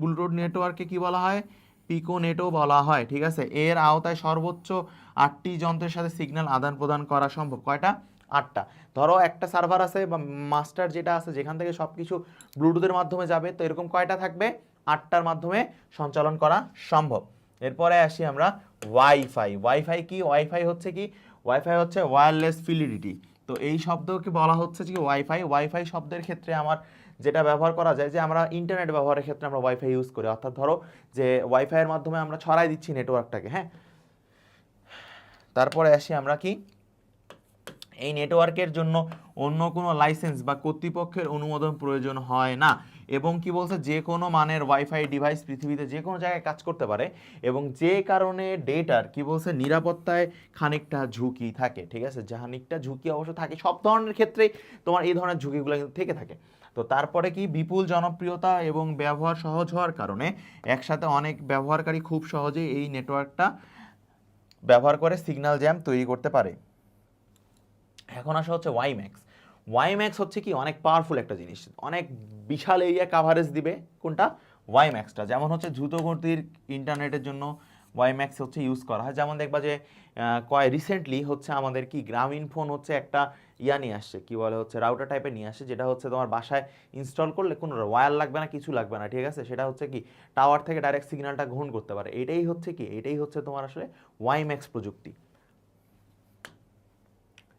ব্লুটুথ নেটওয়ার্কে কি বলা হয়? পিকোনেটও বলা হয়, ঠিক আছে। এর আওতায় সর্বোচ্চ 8টি যন্ত্রের সাথে সিগন্যাল আদান প্রদান করা সম্ভব। কয়টা? 8টা। ধরো একটা সার্ভার আছে বা মাস্টার যেটা আছে যেখান থেকে সব কিছু ব্লুটুথের মাধ্যমে যাবে, তো এরকম কয়টা থাকবে? 8টার মাধ্যমে সঞ্চালন করা সম্ভব। এরপরে আসি আমরা ওয়াইফাই। ওয়াইফাই কি? ওয়াইফাই হচ্ছে কি? ওয়াইফাই হচ্ছে ওয়্যারলেস ফিলিডিটি। তো এই শব্দকে বলা হচ্ছে যে ওয়াইফাই। ওয়াইফাই শব্দের ক্ষেত্রে আমার যেটা ব্যবহার করা যায় যে আমরা ইন্টারনেট ব্যবহারের ক্ষেত্রে আমরা ওয়াইফাই ইউজ করি, অর্থাৎ ধরো যে ওয়াইফাইয়ের মাধ্যমে আমরা ছড়াই দিচ্ছি নেটওয়ার্কটাকে, হ্যাঁ। তারপরে আসি আমরা কি, এই নেটওয়ার্কের জন্য অন্য কোনো লাইসেন্স বা কর্তৃপক্ষের অনুমোদন প্রয়োজন হয় না। এবং কি বলছে, যে কোনো মানের ওয়াইফাই ডিভাইস পৃথিবীতে যে কোনো জায়গায় কাজ করতে পারে, এবং যে কারণে ডেটার কি বলছে নিরাপত্তায় খানিকটা ঝুঁকি থাকে, ঠিক আছে। খানিকটা ঝুঁকি অবশ্য থাকে, সব ধরনের ক্ষেত্রেই তোমার এই ধরনের ঝুঁকিগুলো কিন্তু থেকে থাকে। তো তারপরে কি, বিপুল জনপ্রিয়তা এবং ব্যবহার সহজ হওয়ার কারণে একসাথে অনেক ব্যবহারকারী খুব সহজেই এই নেটওয়ার্কটা ব্যবহার করে সিগন্যাল জ্যাম তৈরি করতে পারে। এখন আসা হচ্ছে ওয়াইম্যাক্স। ওয়াইম্যাক্স হচ্ছে কি অনেক পাওয়ারফুল একটা জিনিস, অনেক বিশাল এরিয়া কাভারেজ দিবে। কোনটা? ওয়াইম্যাক্সটা। যেমন হচ্ছে দ্রুতগতির ইন্টারনেটের জন্য ওয়াইম্যাক্স হচ্ছে ইউজ করা হয়। যেমন দেখবা যে রিসেন্টলি হচ্ছে আমাদের কি গ্রামীণ ফোন হচ্ছে একটা ইয়া নিয়ে আসছে, কি বলে হচ্ছে রাউটার টাইপের নিয়ে আসছে, যেটা হচ্ছে তোমার বাসায় ইনস্টল করলে কোনো ওয়্যার লাগবে না, কিছু লাগবে না, ঠিক আছে। সেটা হচ্ছে কি টাওয়ার থেকে ডাইরেক্ট সিগন্যালটা গ্রহণ করতে পারে। এটাই হচ্ছে কি, এটাই হচ্ছে তোমার আসলে ওয়াইম্যাক্স প্রযুক্তি।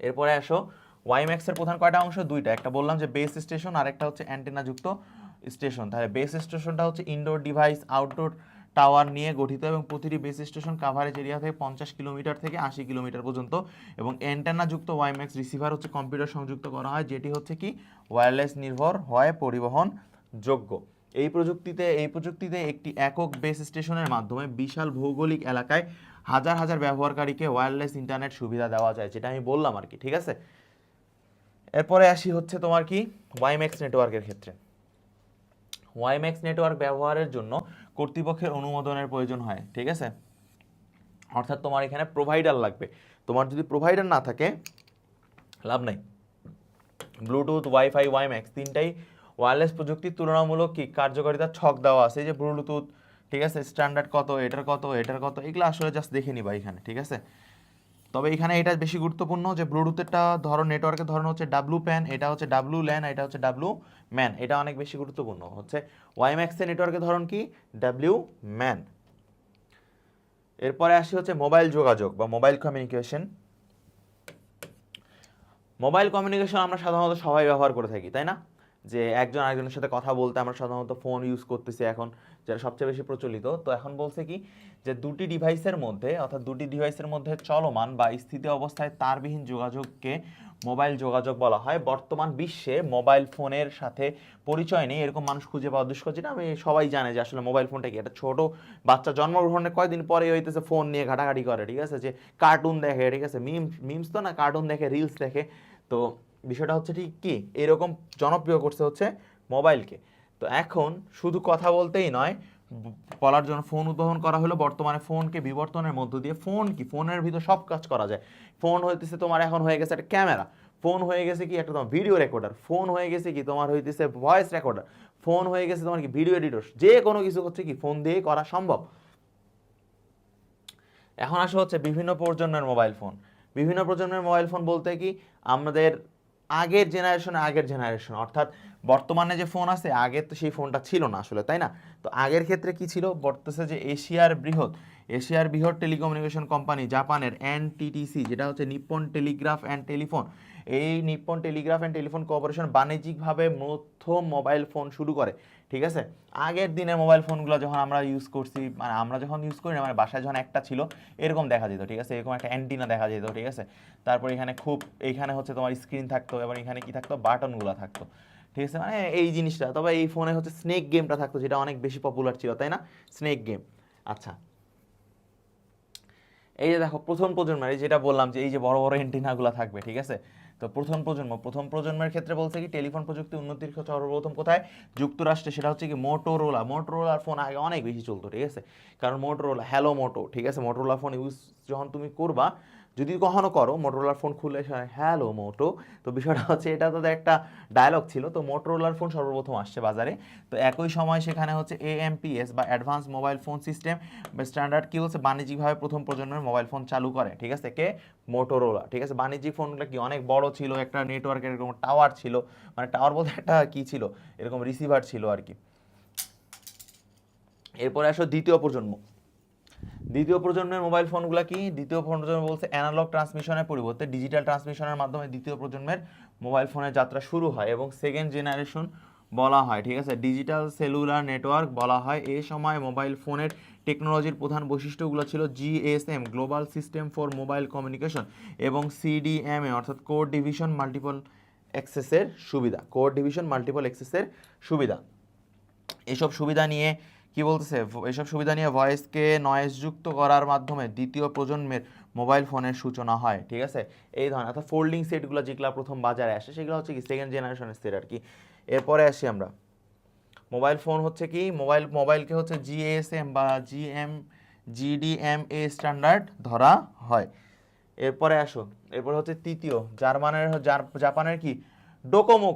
এরপরে আসো ওয়াইম্যাক্সের প্রধান কয়টা অংশ? দুইটা, একটা বললাম যে বেস স্টেশন, আর একটা হচ্ছে অ্যান্টেনা যুক্ত স্টেশন। তাহলে বেস স্টেশনটা হচ্ছে ইনডোর ডিভাইস, আউটডোর টাওয়ার নিয়ে গঠিত, এবং প্রতিটি বেস স্টেশন কাভারেজ এরিয়া থেকে 50 কিলোমিটার থেকে 80 কিলোমিটার পর্যন্ত। এবং অ্যান্টেনা যুক্ত ওয়াইম্যাক্স রিসিভার হচ্ছে কম্পিউটার সংযুক্ত করা হয়, যেটি হচ্ছে কি ওয়্যারলেস নির্ভর হয় পরিবহন যোগ্য। এই প্রযুক্তিতে একটি একক বেস স্টেশনের মাধ্যমে বিশাল ভৌগোলিক এলাকায় হাজার হাজার ব্যবহারকারীকে ওয়্যারলেস ইন্টারনেট সুবিধা দেওয়া যায়, যেটা আমি বললাম আর কি, ঠিক আছে। এরপরে আসি হচ্ছে তোমার কি ওয়াইম্যাক্স নেটওয়ার্কের ক্ষেত্রে। ওয়াইম্যাক্স নেটওয়ার্ক ব্যবহারের জন্য কর্তৃপক্ষের অনুমোদনের প্রয়োজন হয়, ঠিক আছে। অর্থাৎ তোমার এখানে প্রোভাইডার লাগবে। তোমার যদি প্রোভাইডার না থাকে লাভ নাই। ব্লুটুথ, ওয়াইফাই, ওয়াইম্যাক্স তিনটাই ওয়্যারলেস প্রযুক্তির তুলনামূলক কি কার্যকারিতার ছক দেওয়া আছে। এই যে ব্লুটুথ, ঠিক আছে, স্ট্যান্ডার্ড কত, এটার কত, এটার কত, এগুলো আসলে জাস্ট দেখে নিবা এখানে, ঠিক আছে। তবে এখানে এটা বেশি গুরুত্বপূর্ণ যে ব্লুটুথেরটা ধরো নেটওয়ার্কের ধরন হচ্ছে ডাব্লু প্যান, এটা হচ্ছে ডাব্লু ল্যান, এটা হচ্ছে ডাব্লু ম্যান, এটা অনেক বেশি গুরুত্বপূর্ণ হচ্ছে ওয়াইম্যাক্সের নেটওয়ার্কের ধরন কি ডাব্লিউ ম্যান। এরপরে আসি হচ্ছে মোবাইল যোগাযোগ বা মোবাইল কমিউনিকেশন। মোবাইল কমিউনিকেশন আমরা সাধারণত সবাই ব্যবহার করে থাকি, তাই না? যে একজন আরেকজনের সাথে কথা বলতে আমরা সাধারণত ফোন ইউজ করতেছি এখন, যেটা সবচেয়ে বেশি প্রচলিত। তো এখন বলছে কি যে দুটি ডিভাইসের মধ্যে, অর্থাৎ দুটি ডিভাইসের মধ্যে চলমান বা স্থিতি অবস্থায় তারবিহীন যোগাযোগকে মোবাইল যোগাযোগ বলা হয়। বর্তমান বিশ্বে মোবাইল ফোনের সাথে পরিচয় নেই এরকম মানুষ খুঁজে পাওয়া দুষ্কর, যেটা আমি সবাই জানে যে আসলে মোবাইল ফোনটা কি। একটা ছোট বাচ্চা জন্মগ্রহণের কয়েকদিন পরে হইতেছে ফোন নিয়ে ঘাটাঘাটি করে, ঠিক আছে, যে কার্টুন দেখে, ঠিক আছে, মিমস তো না, কার্টুন দেখে, রিলস দেখে। তো বিষয়টা হচ্ছে ঠিক কি এরকম জনপ্রিয় করছে হচ্ছে মোবাইলকে। তো এখন শুধু কথা বলতেই নয়, বলার জন্য ফোন উদ্ভাবন করা হলো। বর্তমানে ফোনকে বিবর্তনের মধ্য দিয়ে ফোন কি, ফোনের ভিতর সব কাজ করা যায়। ফোন হইতেছে তোমার এখন হয়ে গেছে একটা ক্যামেরা, ফোন হয়ে গেছে কি একটা তোমার ভিডিও রেকর্ডার, ফোন হয়ে গেছে কি তোমার হইতেছে ভয়েস রেকর্ডার, ফোন হয়ে গেছে তোমার কি ভিডিও এডিটর, যে কোনো কিছু হচ্ছে কি ফোন দিয়ে করা সম্ভব। এখন আসা হচ্ছে বিভিন্ন প্রজন্মের মোবাইল ফোন। বিভিন্ন প্রজন্মের মোবাইল ফোন বলতে কি আমাদের আগের জেনারেশন অর্থাৎ বর্তমানে যে ফোন আছে আগে তো সেই ফোনটা ছিল না আসলে, তাই না? তো আগের ক্ষেত্রে কি ছিল, বর্তমানে যে এশিয়ার বৃহৎ টেলিকমিউনিকেশন কোম্পানি জাপানের এনটিটিসি, যেটা হচ্ছে নিপ্পন টেলিগ্রাফ অ্যান্ড টেলিফোন, এই Nippon Telegraph and telephone corporation বাণিজ্যিকভাবে প্রথম মোবাইল ফোন শুরু করে, ঠিক আছে? আগের দিনের মোবাইল ফোনগুলো যখন আমরা ইউজ করছি, মানে আমরা যখন ইউজ করি না, মানে বাসায় যখন একটা ছিল এরকম দেখা যেত, ঠিক আছে, এরকম একটা অ্যান্টিনা দেখা যেত, ঠিক আছে। তারপর এখানে এইখানে হচ্ছে তোমার স্ক্রিন থাকতো, এবং এখানে কি থাকতো, বাটনগুলো থাকতো, ঠিক আছে, মানে এই জিনিসটা। তবে এই ফোনে হচ্ছে স্নেক গেমটা থাকতো, যেটা অনেক বেশি পপুলার ছিল, তাই না, স্নেক গেম। আচ্ছা, এই যে দেখো প্রথম প্রজন্মের, এই যেটা বললাম যে এই যে বড় বড় এন্টিনাগুলো থাকবে, ঠিক আছে। তো প্রথম প্রজন্মের ক্ষেত্রে বলছে কি টেলিফোন প্রযুক্তি উন্নতির সর্বপ্রথম কোথায়, যুক্তরাষ্ট্রে, সেটা হচ্ছে কি মোটোরোলার ফোন আগে অনেক বেশি চলতো, ঠিক আছে। কারণ মোটোরোলা, হ্যালো মোটো, ঠিক আছে, মোটোরোলা ফোন ইউজ যখন তুমি করবা, যদি কখনো করো, মোটোরোলার ফোন খুললে হ্যালো মোটো, তো বিষয়টা হচ্ছে এটা তো একটা ডায়লগ ছিল। তো মোটোরোলার ফোন সর্বপ্রথম আসছে বাজারে। তো একই সময় সেখানে হচ্ছে এএমপিএস বা অ্যাডভান্স মোবাইল ফোন সিস্টেম বা স্ট্যান্ডার্ড কি হচ্ছে বাণিজ্যিকভাবে প্রথম প্রজন্মের মোবাইল ফোন চালু করে, ঠিক আছে, কে, মোটোরোলা, ঠিক আছে। বাণিজ্যিক ফোনগুলো কি অনেক বড় ছিল, একটা নেটওয়ার্কের এরকম টাওয়ার ছিল, মানে টাওয়ার বলতে একটা কি ছিল, এরকম রিসিভার ছিল আর কি। এরপরে আসো দ্বিতীয় প্রজন্মের মোবাইল ফোনগুলো কি, দ্বিতীয় প্রজন্ম বলছে অ্যানালগ ট্রান্সমিশনের পরিবর্তে ডিজিটাল ট্রান্সমিশনের মাধ্যমে দ্বিতীয় প্রজন্মের মোবাইল ফোনের যাত্রা শুরু হয় এবং সেকেন্ড জেনারেশন বলা হয়, ঠিক আছে, ডিজিটাল সেলুলার নেটওয়ার্ক বলা হয়। এই সময় মোবাইল ফোনের টেকনোলজির প্রধান বৈশিষ্ট্যগুলো ছিল GSM, global system for mobile communication, এবং সিডিএমএ অর্থাৎ কোড ডিভিশন মাল্টিপল অ্যাক্সেসের সুবিধা। এসব সুবিধা নিয়ে কি বলতেছে, এসব সুবিধা নিয়ে ভয়েসকে নয়েজযুক্ত করার মাধ্যমে দ্বিতীয় প্রজন্মের মোবাইল ফোনের সূচনা হয়, ঠিক আছে। এই ধরনের অর্থাৎ ফোল্ডিং সেটগুলো যেগুলো প্রথম বাজারে আসে সেগুলো হচ্ছে কি সেকেন্ড জেনারেশনের সেট আর কি। এরপরে আসি আমরা, মোবাইল ফোন হচ্ছে কি মোবাইলকে হচ্ছে জিএসএম বা জিডিএমএ স্ট্যান্ডার্ড ধরা হয়। এরপরে হচ্ছে তৃতীয়, জাপানের কি ডোকোমো,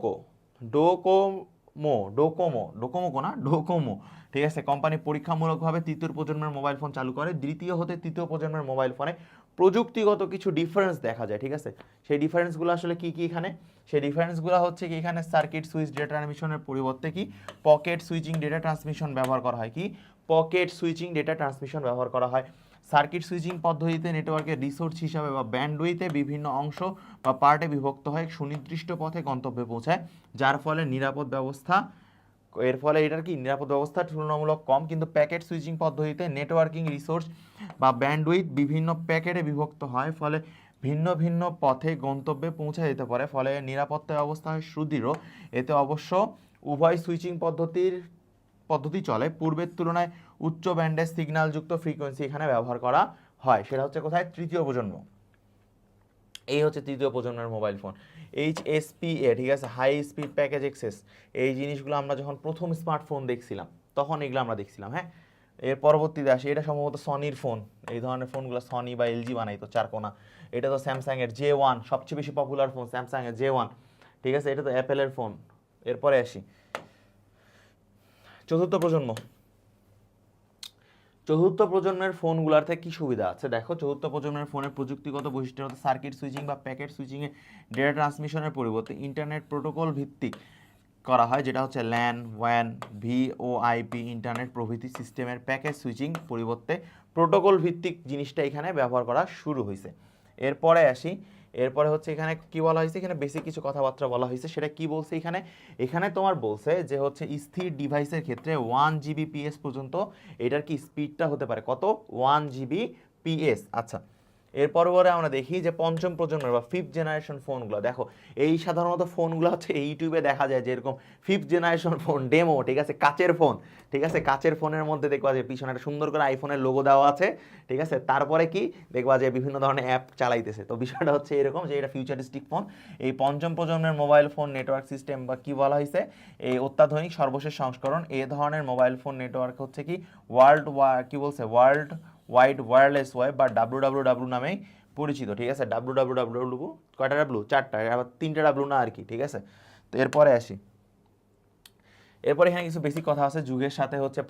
ঠিক আছে, কোম্পানি পরীক্ষামূলকভাবে তৃতীয় প্রজন্মের মোবাইল ফোন চালু করে। দ্বিতীয় হতে তৃতীয় প্রজন্মের মোবাইল ফোনে প্রযুক্তিগত কিছু ডিফারেন্স দেখা যায়, ঠিক আছে। সেই ডিফারেন্সগুলো আসলে কি কি এখানে, সেই ডিফারেন্সগুলো হচ্ছে কি এখানে সার্কিট সুইচ ডেটা ট্রান্সমিশনের পরিবর্তে কি পকেট সুইচিং ডেটা ট্রান্সমিশন ব্যবহার করা হয়, সার্কিট সুইচিং পদ্ধতিতে নেটওয়ার্কের রিসোর্স হিসাবে বা ব্যান্ডউইথে বিভিন্ন অংশ বা পার্টে বিভক্ত হয় সুনির্দিষ্ট পথে গন্তব্যে পৌঁছায়, যার ফলে এটার কি নিরাপদ ব্যবস্থা তুলনামূলক কম। কিন্তু প্যাকেট সুইচিং পদ্ধতিতে নেটওয়ার্কিং রিসোর্স বা ব্যান্ডউইথ বিভিন্ন প্যাকেটে বিভক্ত হয়, ফলে ভিন্ন ভিন্ন পথে গন্তব্যে পৌঁছা যেতে পারে, ফলে নিরাপত্তা ব্যবস্থা হয় সুদৃঢ়। এতে অবশ্য উভয় সুইচিং পদ্ধতি চলে, পূর্বের তুলনায় উচ্চ ব্যান্ডের সিগন্যালযুক্ত ফ্রিকোয়েন্সি এখানে ব্যবহার করা হয়। সেটা হচ্ছে কোথায়, তৃতীয় প্রজন্ম। এই হচ্ছে তৃতীয় প্রজন্মের মোবাইল ফোন, HSPA, ঠিক আছে, হাই স্পিড প্যাকেজ অ্যাক্সেস। এই জিনিসগুলো আমরা যখন প্রথম স্মার্টফোন দেখছিলাম তখন এগুলো আমরা দেখছিলাম, হ্যাঁ। এর পরবর্তীতে আসে, এটা সম্ভবত সনির ফোন, এই ধরনের ফোনগুলো সনি বা এলজি বানাইতো চারকোনা। এটা তো স্যামসাংয়ের J1, সবচেয়ে বেশি পপুলার ফোন স্যামসাংয়ের J1, ঠিক আছে, এটা তো অ্যাপেলের ফোন। এরপরে আসি চতুর্থ চতুর্থ প্রজন্মের ফোনগুলোর থেকে কি সুবিধা আছে দেখো, চতুর্থ প্রজন্মের ফোনের প্রযুক্তিগত বৈশিষ্ট্য হচ্ছে সার্কিট সুইচিং বা প্যাকেট সুইচিংয়ে ডেটা ট্রান্সমিশনের পরিবর্তে ইন্টারনেট প্রোটোকল ভিত্তিক করা হয়, যেটা হচ্ছে ল্যান, ওয়ান, ভিওআইপি, ইন্টারনেট প্রভৃতি সিস্টেমের প্যাকেজ সুইচিং পরিবর্তে প্রোটোকল ভিত্তিক জিনিসটা এখানে ব্যবহার করা শুরু হয়েছে। এরপরে আসি, এরপরে হচ্ছে এখানে কি বলা হয়েছে, এখানে বেশি কিছু কথাবার্তা বলা হয়েছে, সেটা কি বলছে এখানে, এখানে তোমার বলছে যে হচ্ছে স্থির ডিভাইসের ক্ষেত্রে 1 Gbps পর্যন্ত এটার কি স্পিডটা হতে পারে, কত, 1 Gbps। আচ্ছা, এরপরে আমরা দেখি যে পঞ্চম প্রজন্মের বা ফিফথ জেনারেশন ফোনগুলো দেখো, এই সাধারণত ফোনগুলো হচ্ছে ইউটিউবে দেখা যায় যে এরকম ফিফথ জেনারেশন ফোন ডেমো, ঠিক আছে, কাচের ফোন, ঠিক আছে, কাচের ফোনের মধ্যে দেখবা যে পিছনে একটা সুন্দর করে আইফোনের লোগো দেওয়া আছে, ঠিক আছে, তারপরে কি দেখবা যে বিভিন্ন ধরনের অ্যাপ চালাইতেছে। তো বিষয়টা হচ্ছে এরকম যে এটা ফিউচারিস্টিক ফোন। এই পঞ্চম প্রজন্মের মোবাইল ফোন নেটওয়ার্ক সিস্টেম বা কি বলা হয়েছে, এই অত্যাধুনিক সর্বশেষ সংস্করণ এ ধরনের মোবাইল ফোন নেটওয়ার্ক হচ্ছে কি ওয়ার্ল্ড ওয়াইড ওয়্যারলেস ওয়েব বা WWW নামেই পরিচিত, ঠিক আছে। WWW কয়টা ডাব্লু, 4টা, আবার 3টা ডাব্লু না আর কি, ঠিক আছে। তো এরপরে আসি, এরপরে এখানে কিছু বেসিক কথা আছে। যুগের সাথে হচ্ছে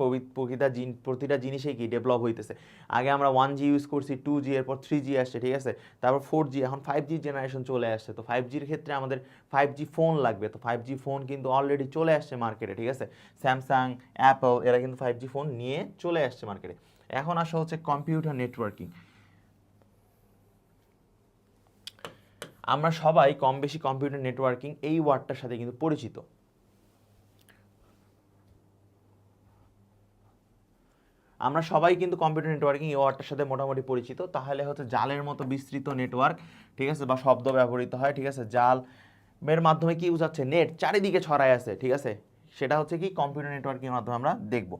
প্রতিটা জিনিসেই কি ডেভেলপ হইতেছে। আগে আমরা 1G ইউজ করছি, 2G, এরপর 3G আসছে, ঠিক আছে, তারপর 4G, এখন 5G জেনারেশন চলে আসছে। তো 5Gর ক্ষেত্রে আমাদের 5G ফোন লাগবে। তো 5G ফোন কিন্তু অলরেডি চলে আসছে মার্কেটে, ঠিক আছে, স্যামসাং, অ্যাপল এরা কিন্তু 5G ফোন নিয়ে চলে আসছে মার্কেটে। এখন আসা হচ্ছে কম্পিউটার নেটওয়ার্কিং। আমরা সবাই কম বেশি কম্পিউটার নেটওয়ার্কিং এই ওয়ার্ডটার সাথে কিন্তু পরিচিত। আমরা সবাই কিন্তু কম্পিউটার নেটওয়ার্কিং এই ওয়ার্ডটার সাথে মোটামুটি পরিচিত। তাহলে হচ্ছে জালের মতো বিস্তৃত নেটওয়ার্ক, ঠিক আছে, বা শব্দ ব্যবহৃত হয়, ঠিক আছে, জাল এর মাধ্যমে কি বোঝাচ্ছে, নেট চারিদিকে ছড়ায় আছে, ঠিক আছে, সেটা হচ্ছে কি কম্পিউটার নেটওয়ার্কিংয়ের মাধ্যমে আমরা দেখব।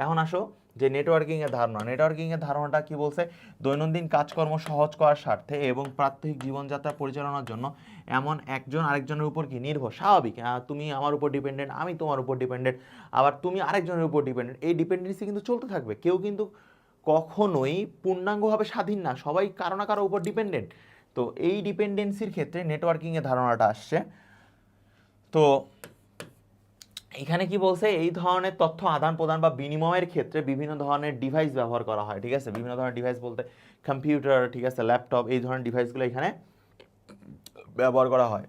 এখন আসো যে নেটওয়ার্কিংয়ের ধারণা, নেটওয়ার্কিংয়ের ধারণাটা কি বলছে, দৈনন্দিন কাজকর্ম সহজ করার স্বার্থে এবং প্রাত্যহিক জীবনযাত্রা পরিচালনার জন্য এমন একজন আরেকজনের উপর কি নির্ভর, স্বাভাবিক, তুমি আমার উপর ডিপেন্ডেন্ট, আমি তোমার উপর ডিপেন্ডেন্ট, আবার তুমি আরেকজনের উপর ডিপেন্ডেন্ট, এই ডিপেন্ডেন্সি কিন্তু চলতে থাকবে। কেউ কিন্তু কখনোই পূর্ণাঙ্গভাবে স্বাধীন না, সবাই কারো না কারো উপর ডিপেন্ডেন্ট। তো এই ডিপেন্ডেন্সির ক্ষেত্রে নেটওয়ার্কিংয়ের ধারণাটা আসছে। তো এখানে কি বলছে, এই ধরনের তথ্য আদান প্রদান বা বিনিময়ের ক্ষেত্রে বিভিন্ন ধরনের ডিভাইস ব্যবহার করা হয়, ঠিক আছে, বিভিন্ন ধরনের ডিভাইস বলতে কম্পিউটার, ঠিক আছে, ল্যাপটপ, এই ধরনের ডিভাইসগুলো এখানে ব্যবহার করা হয়।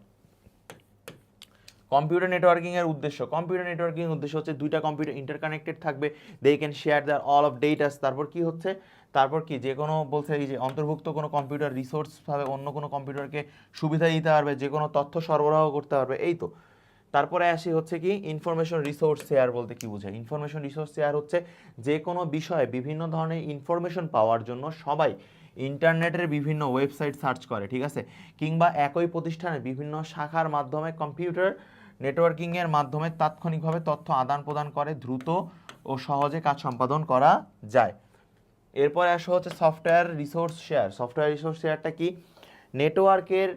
কম্পিউটার নেটওয়ার্কিং এর উদ্দেশ্য, কম্পিউটার নেটওয়ার্কিং এর উদ্দেশ্য হচ্ছে দুইটা কম্পিউটার ইন্টারকানেক্টেড থাকবে, they can share their all of datas. তারপর কি হচ্ছে, তারপর কি যে কোনো বলছে এই যে অন্তর্ভুক্ত কোনো কম্পিউটার রিসোর্স ভাবে অন্য কোনো কম্পিউটারকে সুবিধা দিতে পারবে, যে কোনো তথ্য সরবরাহ করতে পারবে, এই তো। তারপরে আসি হচ্ছে কি ইনফরমেশন রিসোর্স শেয়ার বলতে কি বোঝায়। ইনফরমেশন রিসোর্স শেয়ার হচ্ছে যে কোনো বিষয়ে বিভিন্ন ধরনের ইনফরমেশন পাওয়ার জন্য সবাই ইন্টারনেটের বিভিন্ন ওয়েবসাইট সার্চ করে, ঠিক আছে, কিংবা একই প্রতিষ্ঠানের বিভিন্ন শাখার মাধ্যমে কম্পিউটার নেটওয়ার্কিংয়ের মাধ্যমে তাৎক্ষণিকভাবে তথ্য আদান প্রদান করে, দ্রুত ও সহজে কাজ সম্পাদন করা যায়। এরপরে আসা হচ্ছে software resource share. Software resource শেয়ারটা কি, নেটওয়ার্কের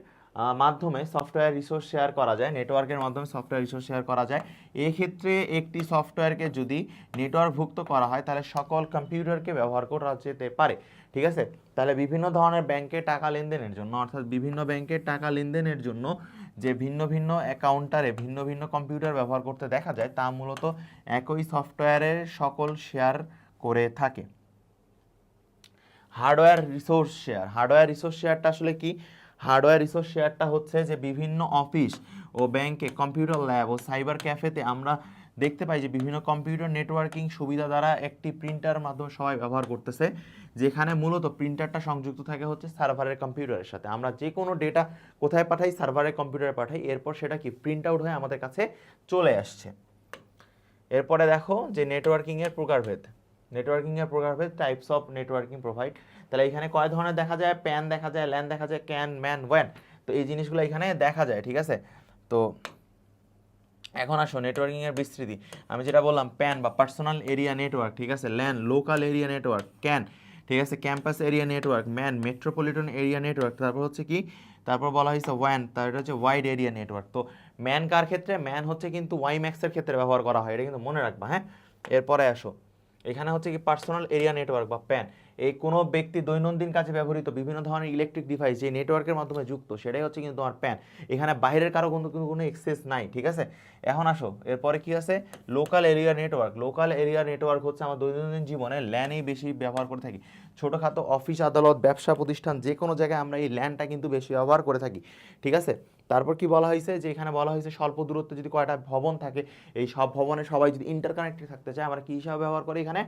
মাধ্যমে সফটওয়্যার রিসোর্স শেয়ার করা যায়, নেটওয়ার্কের মাধ্যমে সফটওয়্যার রিসোর্স শেয়ার করা যায়। এক্ষেত্রে একটি সফটওয়্যারকে যদি নেটওয়ার্কভুক্ত করা হয় তাহলে সকল কম্পিউটারকে ব্যবহার করা যেতে পারে, ঠিক আছে। তাহলে বিভিন্ন ধরনের ব্যাংকে টাকা লেনদেনের জন্য, অর্থাৎ বিভিন্ন ব্যাংকের টাকা লেনদেনের জন্য যে ভিন্ন ভিন্ন অ্যাকাউন্টারে ভিন্ন ভিন্ন কম্পিউটার ব্যবহার করতে দেখা যায়, তা মূলত একই সফটওয়্যারের সকল শেয়ার করে থাকে। Hardware resource share, hardware resource শেয়ারটা আসলে কি, হার্ডওয়্যার রিসোর্স শেয়ারটা হচ্ছে যে বিভিন্ন অফিস ও ব্যাংকে, কম্পিউটার ল্যাব ও সাইবার ক্যাফেতে আমরা দেখতে পাই যে বিভিন্ন কম্পিউটার নেটওয়ার্কিং সুবিধা দ্বারা একটি প্রিন্টার মাধ্যমে সবাই ব্যবহার করতেছে, যেখানে মূলত প্রিন্টারটা সংযুক্ত থাকে হচ্ছে সার্ভারের কম্পিউটারের সাথে। আমরা যে কোনো ডেটা কোথায় পাঠাই, সার্ভারের কম্পিউটারে পাঠাই, এরপর সেটা কি প্রিন্ট আউট হয়ে আমাদের কাছে চলে আসছে। এরপরে দেখো যে নেটওয়ার্কিংয়ের প্রকারভেদ, নেটওয়ার্কিংয়ের প্রকারভেদ, টাইপস অফ নেটওয়ার্কিং প্রোভাইড। তাহলে এখানে কয় ধরনের দেখা যায়, প্যান দেখা যায়, ল্যান দেখা যায়, ক্যান, ম্যান, ওয়ান। তো এই জিনিসগুলো এখানে দেখা যায়, ঠিক আছে। তো এখন আসো নেটওয়ার্কিংয়ের বিস্তৃতি। আমি যেটা বললাম, প্যান বা পার্সোনাল এরিয়া নেটওয়ার্ক, ঠিক আছে, LAN local area network, can, ঠিক আছে, campus area network, man metropolitan area network, তারপর হচ্ছে কি, তারপর বলা হয়েছে ওয়ান, তার এটা হচ্ছে ওয়াইড এরিয়া নেটওয়ার্ক। তো ম্যান কার ক্ষেত্রে, ম্যান হচ্ছে কিন্তু ওয়াইম্যাক্সের ক্ষেত্রে ব্যবহার করা হয়, এটা কিন্তু মনে রাখবা, হ্যাঁ। এরপরে আসো এখানে হচ্ছে কি পার্সোনাল এরিয়া নেটওয়ার্ক বা প্যান, এই কোনো ব্যক্তি দৈনন্দিন কাজে ব্যবহৃত বিভিন্ন ধরনের ইলেকট্রিক ডিভাইস যে নেটওয়ার্কের মাধ্যমে যুক্ত, সেটাই হচ্ছে কিন্তু তোমার প্যান। এখানে বাইরের কারো কিন্তু কোনো এক্সেস নাই, ঠিক আছে। এখন আসো এরপরে কি আছে, local area network. Local area network হচ্ছে আমার দৈনন্দিন জীবনে ল্যানই বেশি ব্যবহার করে থাকি। ছোটোখাটো অফিস আদালত ব্যবসা প্রতিষ্ঠান যে কোনো জায়গায় আমরা এই ল্যানটা কিন্তু বেশি ব্যবহার করে থাকি, ঠিক আছে। তারপর কি বলা হয়েছে, যে এখানে বলা হয়েছে স্বল্প দূরত্বে যদি কয়টা ভবন থাকে, এই সব ভবনে সবাই যদি ইন্টারকানেক্টেড থাকতে চায়, আমরা কী হিসাবে ব্যবহার করি, এখানে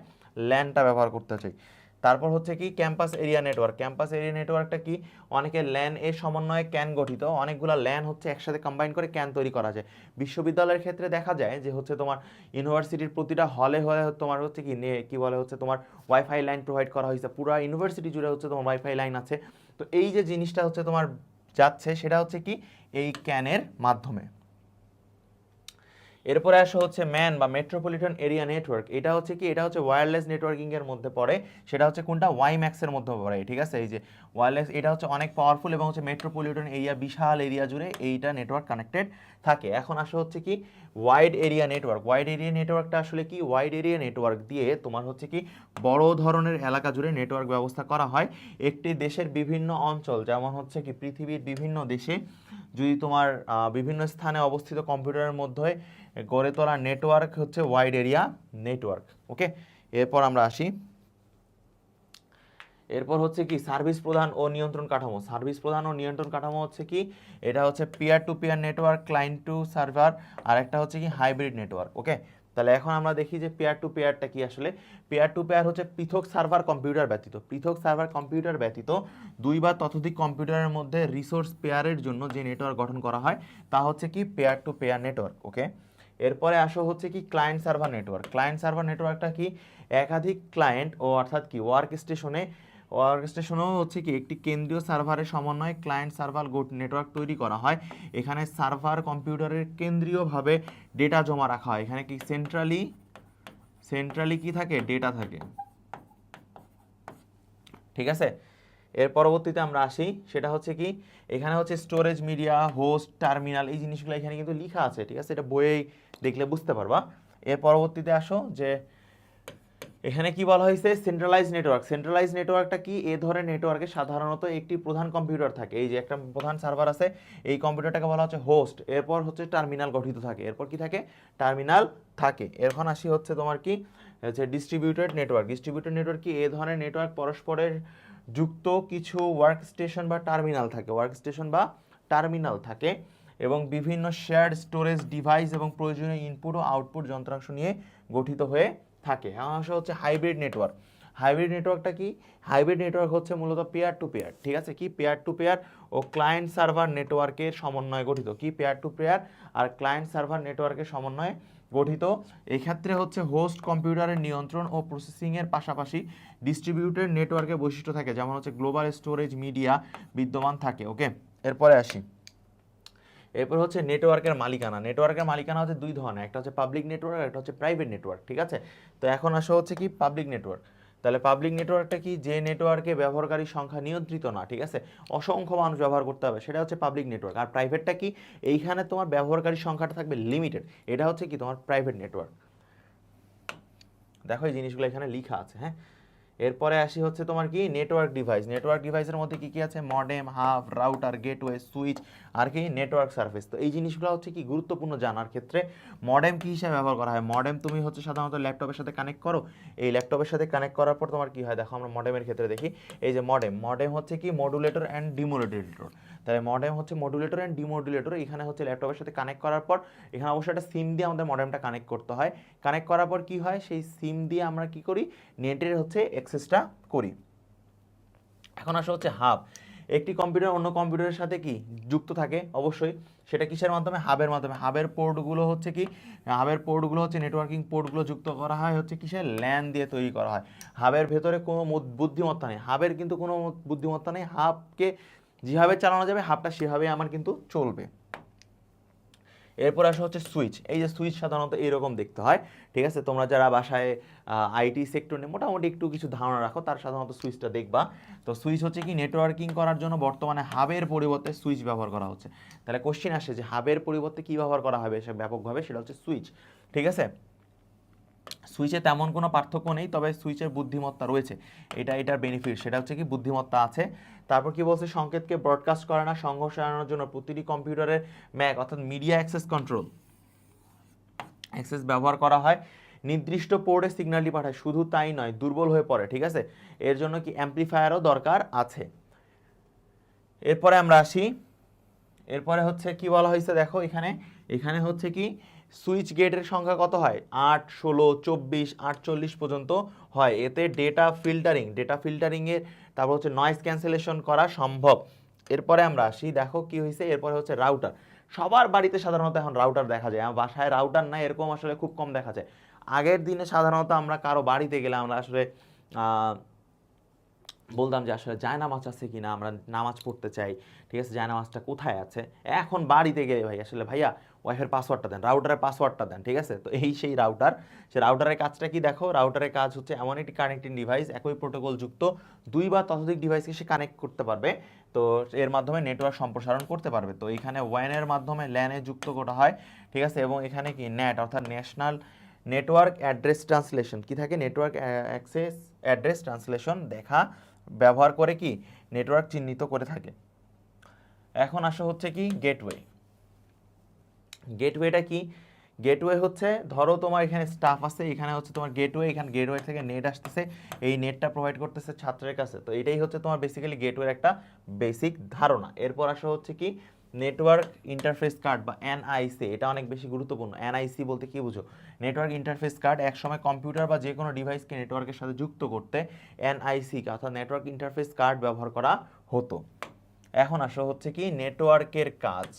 ল্যানটা ব্যবহার করতে চাই। তারপর হচ্ছে কি campus area network. Campus area নেটওয়ার্কটা কি, অনেকে ল্যান এর সমন্বয়ে ক্যান গঠিত, অনেকগুলো ল্যান হচ্ছে একসাথে কম্বাইন করে ক্যান তৈরি করা যায়। বিশ্ববিদ্যালয়ের ক্ষেত্রে দেখা যায় যে হচ্ছে তোমার ইউনিভার্সিটির প্রতিটা হলে হলে তোমার হচ্ছে কি বলে হচ্ছে তোমার ওয়াইফাই লাইন প্রোভাইড করা হয়েছে, পুরো ইউনিভার্সিটি জুড়ে হচ্ছে তোমার ওয়াইফাই লাইন আছে। তো এই যে জিনিসটা হচ্ছে তোমার যাচ্ছে, সেটা হচ্ছে কি এই ক্যানের মাধ্যমে। এরপরে আসা হচ্ছে ম্যান বা মেট্রোপলিটন এরিয়া নেটওয়ার্ক। এটা হচ্ছে কি, এটা হচ্ছে ওয়্যারলেস নেটওয়ার্কিং এর মধ্যে পড়ে। সেটা হচ্ছে কোনটা, ওয়াইম্যাক্স এর মধ্যে পড়ে, ঠিক আছে। এই যে ওয়্যারলেস, এটা হচ্ছে অনেক পাওয়ারফুল এবং হচ্ছে মেট্রোপলিটন এরিয়া, বিশাল এরিয়া জুড়ে এইটা নেটওয়ার্ক কানেক্টেড থাকে। এখন আসা হচ্ছে কি wide area network. Wide area নেটওয়ার্কটা আসলে কি, ওয়াইড এরিয়া নেটওয়ার্ক দিয়ে তোমার হচ্ছে কি বড় ধরনের এলাকা জুড়ে নেটওয়ার্ক ব্যবস্থা করা হয়। একটি দেশের বিভিন্ন অঞ্চল, যেমন হচ্ছে কি পৃথিবীর বিভিন্ন দেশে যদি তোমার বিভিন্ন স্থানে অবস্থিত কম্পিউটারের মধ্যে গড়ে তোলা নেটওয়ার্ক হচ্ছে ওয়াইড এরিয়া নেটওয়ার্ক। ওকে, এরপর আমরা আসি, এরপর হচ্ছে কি সার্ভিস প্রদান ও নিয়ন্ত্রণ কাঠামো। সার্ভিস প্রদান ও নিয়ন্ত্রণ কাঠামো হচ্ছে কি, এটা হচ্ছে peer to peer network, client to server, আর একটা হচ্ছে কি হাইব্রিড নেটওয়ার্ক। ওকে, তাহলে এখন আমরা দেখি যে পেয়ার টু পেয়ারটা কি আসলে। পেয়ার টু পেয়ার হচ্ছে পৃথক সার্ভার কম্পিউটার ব্যতীত, পৃথক সার্ভার কম্পিউটার ব্যতীত দুই বা ততোধিক কম্পিউটারের মধ্যে রিসোর্স পেয়ারের জন্য যে নেটওয়ার্ক গঠন করা হয় তা হচ্ছে কি peer to peer network. Okay, এরপরে আসো হচ্ছে কি client server network. Client server নেটওয়ার্কটা কি, একাধিক ক্লায়েন্ট ও অর্থাৎ কি ওয়ার্কস্টেশনেও হচ্ছে কি একটি কেন্দ্রীয় সার্ভারের সমন্বয়ে ক্লায়েন্ট সার্ভার নেটওয়ার্ক তৈরি করা হয়। এখানে সার্ভার কম্পিউটারের কেন্দ্রীয়ভাবে ডেটা জমা রাখা হয়। এখানে কি সেন্ট্রালি কি থাকে, ডেটা থাকে, ঠিক আছে। এর পরবর্তীতে আমরা আসি, সেটা হচ্ছে কি এখানে হচ্ছে স্টোরেজ মিডিয়া, হোস্ট, টার্মিনাল, এই জিনিসগুলো এখানে কিন্তু লেখা আছে, ঠিক আছে, এটা বইয়েই দেখলে বুঝতে পারবা। এর পরবর্তীতে আসো যে এখানে কি বলা হয়েছে, সেন্ট্রালাইজ নেটওয়ার্ক। সেন্ট্রালাইজ নেটওয়ার্কটা কি, এ ধরনের নেটওয়ার্কে সাধারণত একটি প্রধান কম্পিউটার থাকে, এই যে একটা প্রধান সার্ভার আছে, এই কম্পিউটারটাকে বলা হচ্ছে হোস্ট। এরপর হচ্ছে টার্মিনাল গঠিত থাকে, এরপর কি থাকে, টার্মিনাল থাকে। এখন আসি হচ্ছে তোমার কি হচ্ছে ডিস্ট্রিবিউটেড নেটওয়ার্ক। ডিস্ট্রিবিউটেড নেটওয়ার্ক কি, এ ধরনের নেটওয়ার্ক পরস্পরের যুক্ত কিছু ওয়ার্কস্টেশন বা টার্মিনাল থাকে, ওয়ার্কস্টেশন বা টার্মিনাল থাকে এবং বিভিন্ন শেয়ার্ড স্টোরেজ ডিভাইস এবং প্রয়োজনীয় ইনপুট ও আউটপুট যন্ত্রাংশ নিয়ে গঠিত হয়ে থাকে। এখন আসা হচ্ছে হাইব্রিড নেটওয়ার্ক। হাইব্রিড নেটওয়ার্কটা কি, হাইব্রিড নেটওয়ার্ক হচ্ছে মূলত পেয়ার টু পেয়ার, ঠিক আছে, কি peer to pair O client server নেটওয়ার্কের সমন্বয়ে গঠিত, কি peer to pair R client server নেটওয়ার্কের সমন্বয়ে গঠিত। এই ক্ষেত্রে হচ্ছে হোস্ট কম্পিউটারের নিয়ন্ত্রণ ও প্রসেসিংয়ের পাশাপাশি ডিস্ট্রিবিউটেড নেটওয়ার্কের বৈশিষ্ট্য থাকে, যেমন হচ্ছে গ্লোবাল স্টোরেজ মিডিয়া বিদ্যমান থাকে। ওকে, এরপরে আসি, এরপর হচ্ছে নেটওয়ার্কের মালিকানা। নেটওয়ার্কের মালিকানা হচ্ছে দুই ধরনের, একটা হচ্ছে পাবলিক নেটওয়ার্ক, একটা হচ্ছে প্রাইভেট নেটওয়ার্ক, ঠিক আছে। তো এখন আসা হচ্ছে কি পাবলিক নেটওয়ার্ক। তাহলে পাবলিক নেটওয়ার্কটা কি, যে নেটওয়ার্কে ব্যবহারকারী সংখ্যা নিয়ন্ত্রিত না, ঠিক আছে, অসংখ্য মানুষ ব্যবহার করতে হবে, সেটা হচ্ছে পাবলিক নেটওয়ার্ক। আর প্রাইভেটটা কি, এইখানে তোমার ব্যবহারকারী সংখ্যাটা থাকবে লিমিটেড, এটা হচ্ছে কি তোমার প্রাইভেট নেটওয়ার্ক। দেখো এই জিনিসগুলো এখানে লেখা আছে, হ্যাঁ। এরপরে আসি হচ্ছে তোমার কি নেটওয়ার্ক ডিভাইস। নেটওয়ার্ক ডিভাইসের মধ্যে কি কি আছে, modem, hub, router, gateway, switch আর কি নেটওয়ার্ক সার্ভিস। তো এই জিনিসগুলো হচ্ছে কি গুরুত্বপূর্ণ জানার ক্ষেত্রে। মডেম কি হিসাবে ব্যবহার করা হয়, মডেম তুমি হচ্ছে সাধারণত ল্যাপটপের সাথে কানেক্ট করো, এই ল্যাপটপের সাথে কানেক্ট করার পর তোমার কি হয়, দেখো আমরা মডেমের ক্ষেত্রে দেখি, এই যে মডেম হচ্ছে কি মডুলেটর অ্যান্ড ডিমোডুলেটর। তাহলে মডেম হচ্ছে মডুলেটর অ্যান্ড ডিমোডুলেটর। এখানে হচ্ছে ল্যাপটপের সাথে কানেক্ট করার পর এখানে অবশ্যই একটা সিম দিয়ে আমাদের মডেমটা কানেক্ট করতে হয়। কানেক্ট করার পর কি হয়, সেই সিম দিয়ে আমরা কি করি, নেটের হচ্ছে অ্যাক্সেসটা করি। এখন আসা হচ্ছে হাব। একটি কম্পিউটার অন্য কম্পিউটারের সাথে কি যুক্ত থাকে, অবশ্যই সেটা কিসের মাধ্যমে, হাবের মাধ্যমে। হাবের পোর্টগুলো হচ্ছে কি, হাবের পোর্টগুলো হচ্ছে নেটওয়ার্কিং পোর্টগুলো যুক্ত করা হয় হচ্ছে কিসের, ল্যান দিয়ে তৈরি করা হয়। হাবের ভেতরে কোনো বুদ্ধিমত্তা নেই, হাবের কিন্তু কোনো বুদ্ধিমত্তা নেই, হাবকে যেভাবে চালানো যাবে হাবটা সেভাবেই আমার কিন্তু চলবে। এরপর আসা হচ্ছে সুইচ। এই যে সুইচ সাধারণত এইরকম দেখতে হয়, ঠিক আছে, তোমরা যারা বাসায় আইটি সেক্টর নিয়ে মোটামুটি একটু কিছু ধারণা রাখো তার সাধারণত সুইচটা দেখবা। তো সুইচ হচ্ছে কি নেটওয়ার্কিং করার জন্য বর্তমানে হাবের পরিবর্তে সুইচ ব্যবহার করা হচ্ছে। তাহলে কোশ্চেন আসে যে হাবের পরিবর্তে কি ব্যবহার করা হবে সে ব্যাপকভাবে, সেটা হচ্ছে সুইচ, ঠিক আছে। সুইচে তেমন কোনো পার্থক্য নেই, তবে সুইচের বুদ্ধিমত্তা রয়েছে, এটার বেনিফিট, সেটা হচ্ছে কি বুদ্ধিমত্তা আছে। তারপর কি বলছে, সংকেতকে ব্রডকাস্ট করে না, সংঘর্ষ এড়ানোর জন্য প্রতিটি কম্পিউটারের ম্যাক অর্থাৎ মিডিয়া অ্যাক্সেস কন্ট্রোল অ্যাক্সেস ব্যবহার করা হয়, নির্দিষ্ট পোর্টে সিগন্যালটি পাঠায়, শুধু তাই নয় দুর্বল হয়ে পড়ে, ঠিক আছে, এর জন্য কি অ্যাম্প্লিফায়ারও দরকার আছে। এরপরে আমরা আসি, এরপরে হচ্ছে কি বলা হয়েছে দেখো, এখানে হচ্ছে কি সুইচ গেটের সংখ্যা কত হয়, 8, 16, 24, 48 পর্যন্ত হয়, এতে ডেটা ফিল্টারিংয়ের তারপর হচ্ছে নয়েজ ক্যান্সেলেশন করা সম্ভব। এরপরে আমরা আসি, দেখো কি হয়েছে, এরপরে হচ্ছে রাউটার। সবার বাড়িতে সাধারণত এখন রাউটার দেখা যায়, আমার বাসায় রাউটার নাই এরকম আসলে খুব কম দেখা যায়। আগের দিনে সাধারণত আমরা কারো বাড়িতে গেলে আমরা আসলে বলতাম যে আসলে জায়নামাজ আছে কিনা, আমরা নামাজ পড়তে চাই, ঠিক আছে, জায়নামাজটা কোথায় আছে। এখন বাড়িতে গেলে ভাই আসলে ভাইয়া ওয়াইফাইয়ের পাসওয়ার্ডটা দেন, রাউটারের পাসওয়ার্ডটা দেন, ঠিক আছে। তো সেই রাউটার, সে রাউটারের কাজটা কি দেখো, রাউটারের কাজ হচ্ছে এমন একটি কানেক্টিং ডিভাইস, একই প্রোটোকল যুক্ত 2 বা ততোধিক ডিভাইসকে সে কানেক্ট করতে পারবে, তো এর মাধ্যমে নেটওয়ার্ক সম্প্রসারণ করতে পারবে। তো এখানে ওয়ানের মাধ্যমে ল্যানে যুক্ত করা হয়, ঠিক আছে, এবং এখানে কি নেট অর্থাৎ ন্যাশনাল নেটওয়ার্ক অ্যাড্রেস ট্রান্সলেশন কি থাকে, নেটওয়ার্ক অ্যাক্সেস অ্যাড্রেস ট্রান্সলেশন ব্যবহার করে কি নেটওয়ার্ক চিহ্নিত করে থাকে। এখন আসা হচ্ছে কি গেটওয়েটা কি, গেটওয়ে হচ্ছে ধরো তোমার এখানে স্টাফ আছে, এখানে হচ্ছে তোমার গেটওয়ে, এখানে গেটওয়ে থেকে নেট আসতেছে, এই নেটটা প্রোভাইড করতেছে ছাত্রের কাছে, তো এটাই হচ্ছে তোমার বেসিক্যালি গেটওয়ের একটা বেসিক ধারণা। এরপর আসা হচ্ছে কি নেটওয়ার্ক ইন্টারফেস কার্ড বা এনআইসি, এটা অনেক বেশি গুরুত্বপূর্ণ। এনআইসি বলতে কি বুঝো, নেটওয়ার্ক ইন্টারফেস কার্ড, একসময় কম্পিউটার বা যে কোনো ডিভাইসকে নেটওয়ার্কের সাথে যুক্ত করতে এনআইসি অর্থাৎ নেটওয়ার্ক ইন্টারফেস কার্ড ব্যবহার করা হতো। এখন আসা হচ্ছে কি নেটওয়ার্কের কাজ,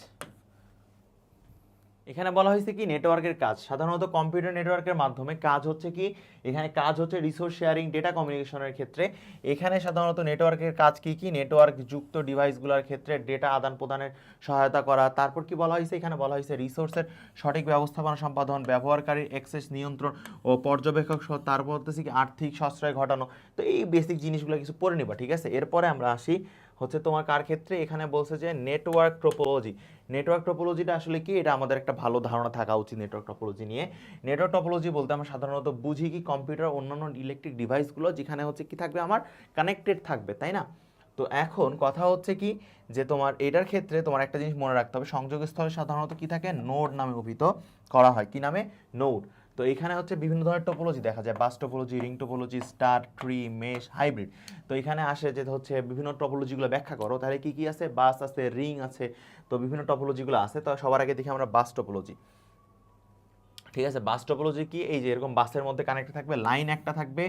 এখানে বলা হয়েছে কি নেটওয়ার্কের কাজ, সাধারণত কম্পিউটার নেটওয়ার্কের মাধ্যমে কাজ হচ্ছে কি, এখানে কাজ হচ্ছে রিসোর্স শেয়ারিং ডেটা কমিউনিকেশনের ক্ষেত্রে। এখানে সাধারণত নেটওয়ার্কের কাজ কি কি, নেটওয়ার্ক যুক্ত ডিভাইসগুলোর ক্ষেত্রে ডেটা আদান প্রদানের সহায়তা করা। তারপর কি বলা হয়েছে, এখানে বলা হয়েছে রিসোর্সের সঠিক ব্যবস্থাপনা সম্পাদন, ব্যবহারকারীর অ্যাক্সেস নিয়ন্ত্রণ ও পর্যবেক্ষক সহ, তারপর হচ্ছে কি আর্থিক সাশ্রয় ঘটানো। তো এই বেসিক জিনিসগুলো কিছু পড়ে নিবা, ঠিক আছে। এরপরে আমরা আসি হচ্ছে তোমার কার ক্ষেত্রে, এখানে বলছে যে নেটওয়ার্ক টোপোলজি। নেটওয়ার্ক টোপোলজিটা আসলে কি, এটা আমাদের একটা ভালো ধারণা থাকা উচিত নেটওয়ার্ক টোপোলজি নিয়ে। নেটওয়ার্ক টোপোলজি বলতে আমরা সাধারণত বুঝি কি কম্পিউটার অন্যান্য ইলেকট্রিক ডিভাইসগুলো যেখানে হচ্ছে কি থাকবে আমার কানেক্টেড থাকবে, তাই না। তো এখন কথা হচ্ছে কি যে তোমার এটার ক্ষেত্রে তোমার একটা জিনিস মনে রাখতে হবে, সংযোগস্থলে সাধারণত কি থাকে, নোড নামে অভিহিত করা হয়, কি নামে, নোড। তো এখানে হচ্ছে বিভিন্ন ধরনের টোপোলজি দেখা যায়, bus topology, ring topology, star, tree, mesh, hybrid. তো এখানে আসে যে হচ্ছে বিভিন্ন টোপোলজিগুলো ব্যাখ্যা করো, তাহলে কি কি আছে, বাস আছে, রিং আছে, তো বিভিন্ন টপোলজিগুলো আছে। তো সবার আগে দেখি আমরা বাস টোপোলজি, ঠিক আছে। বাস টোপোলজি কি, এই যে এরকম বাসের মধ্যে কানেক্টেড থাকবে, লাইন একটা থাকবে,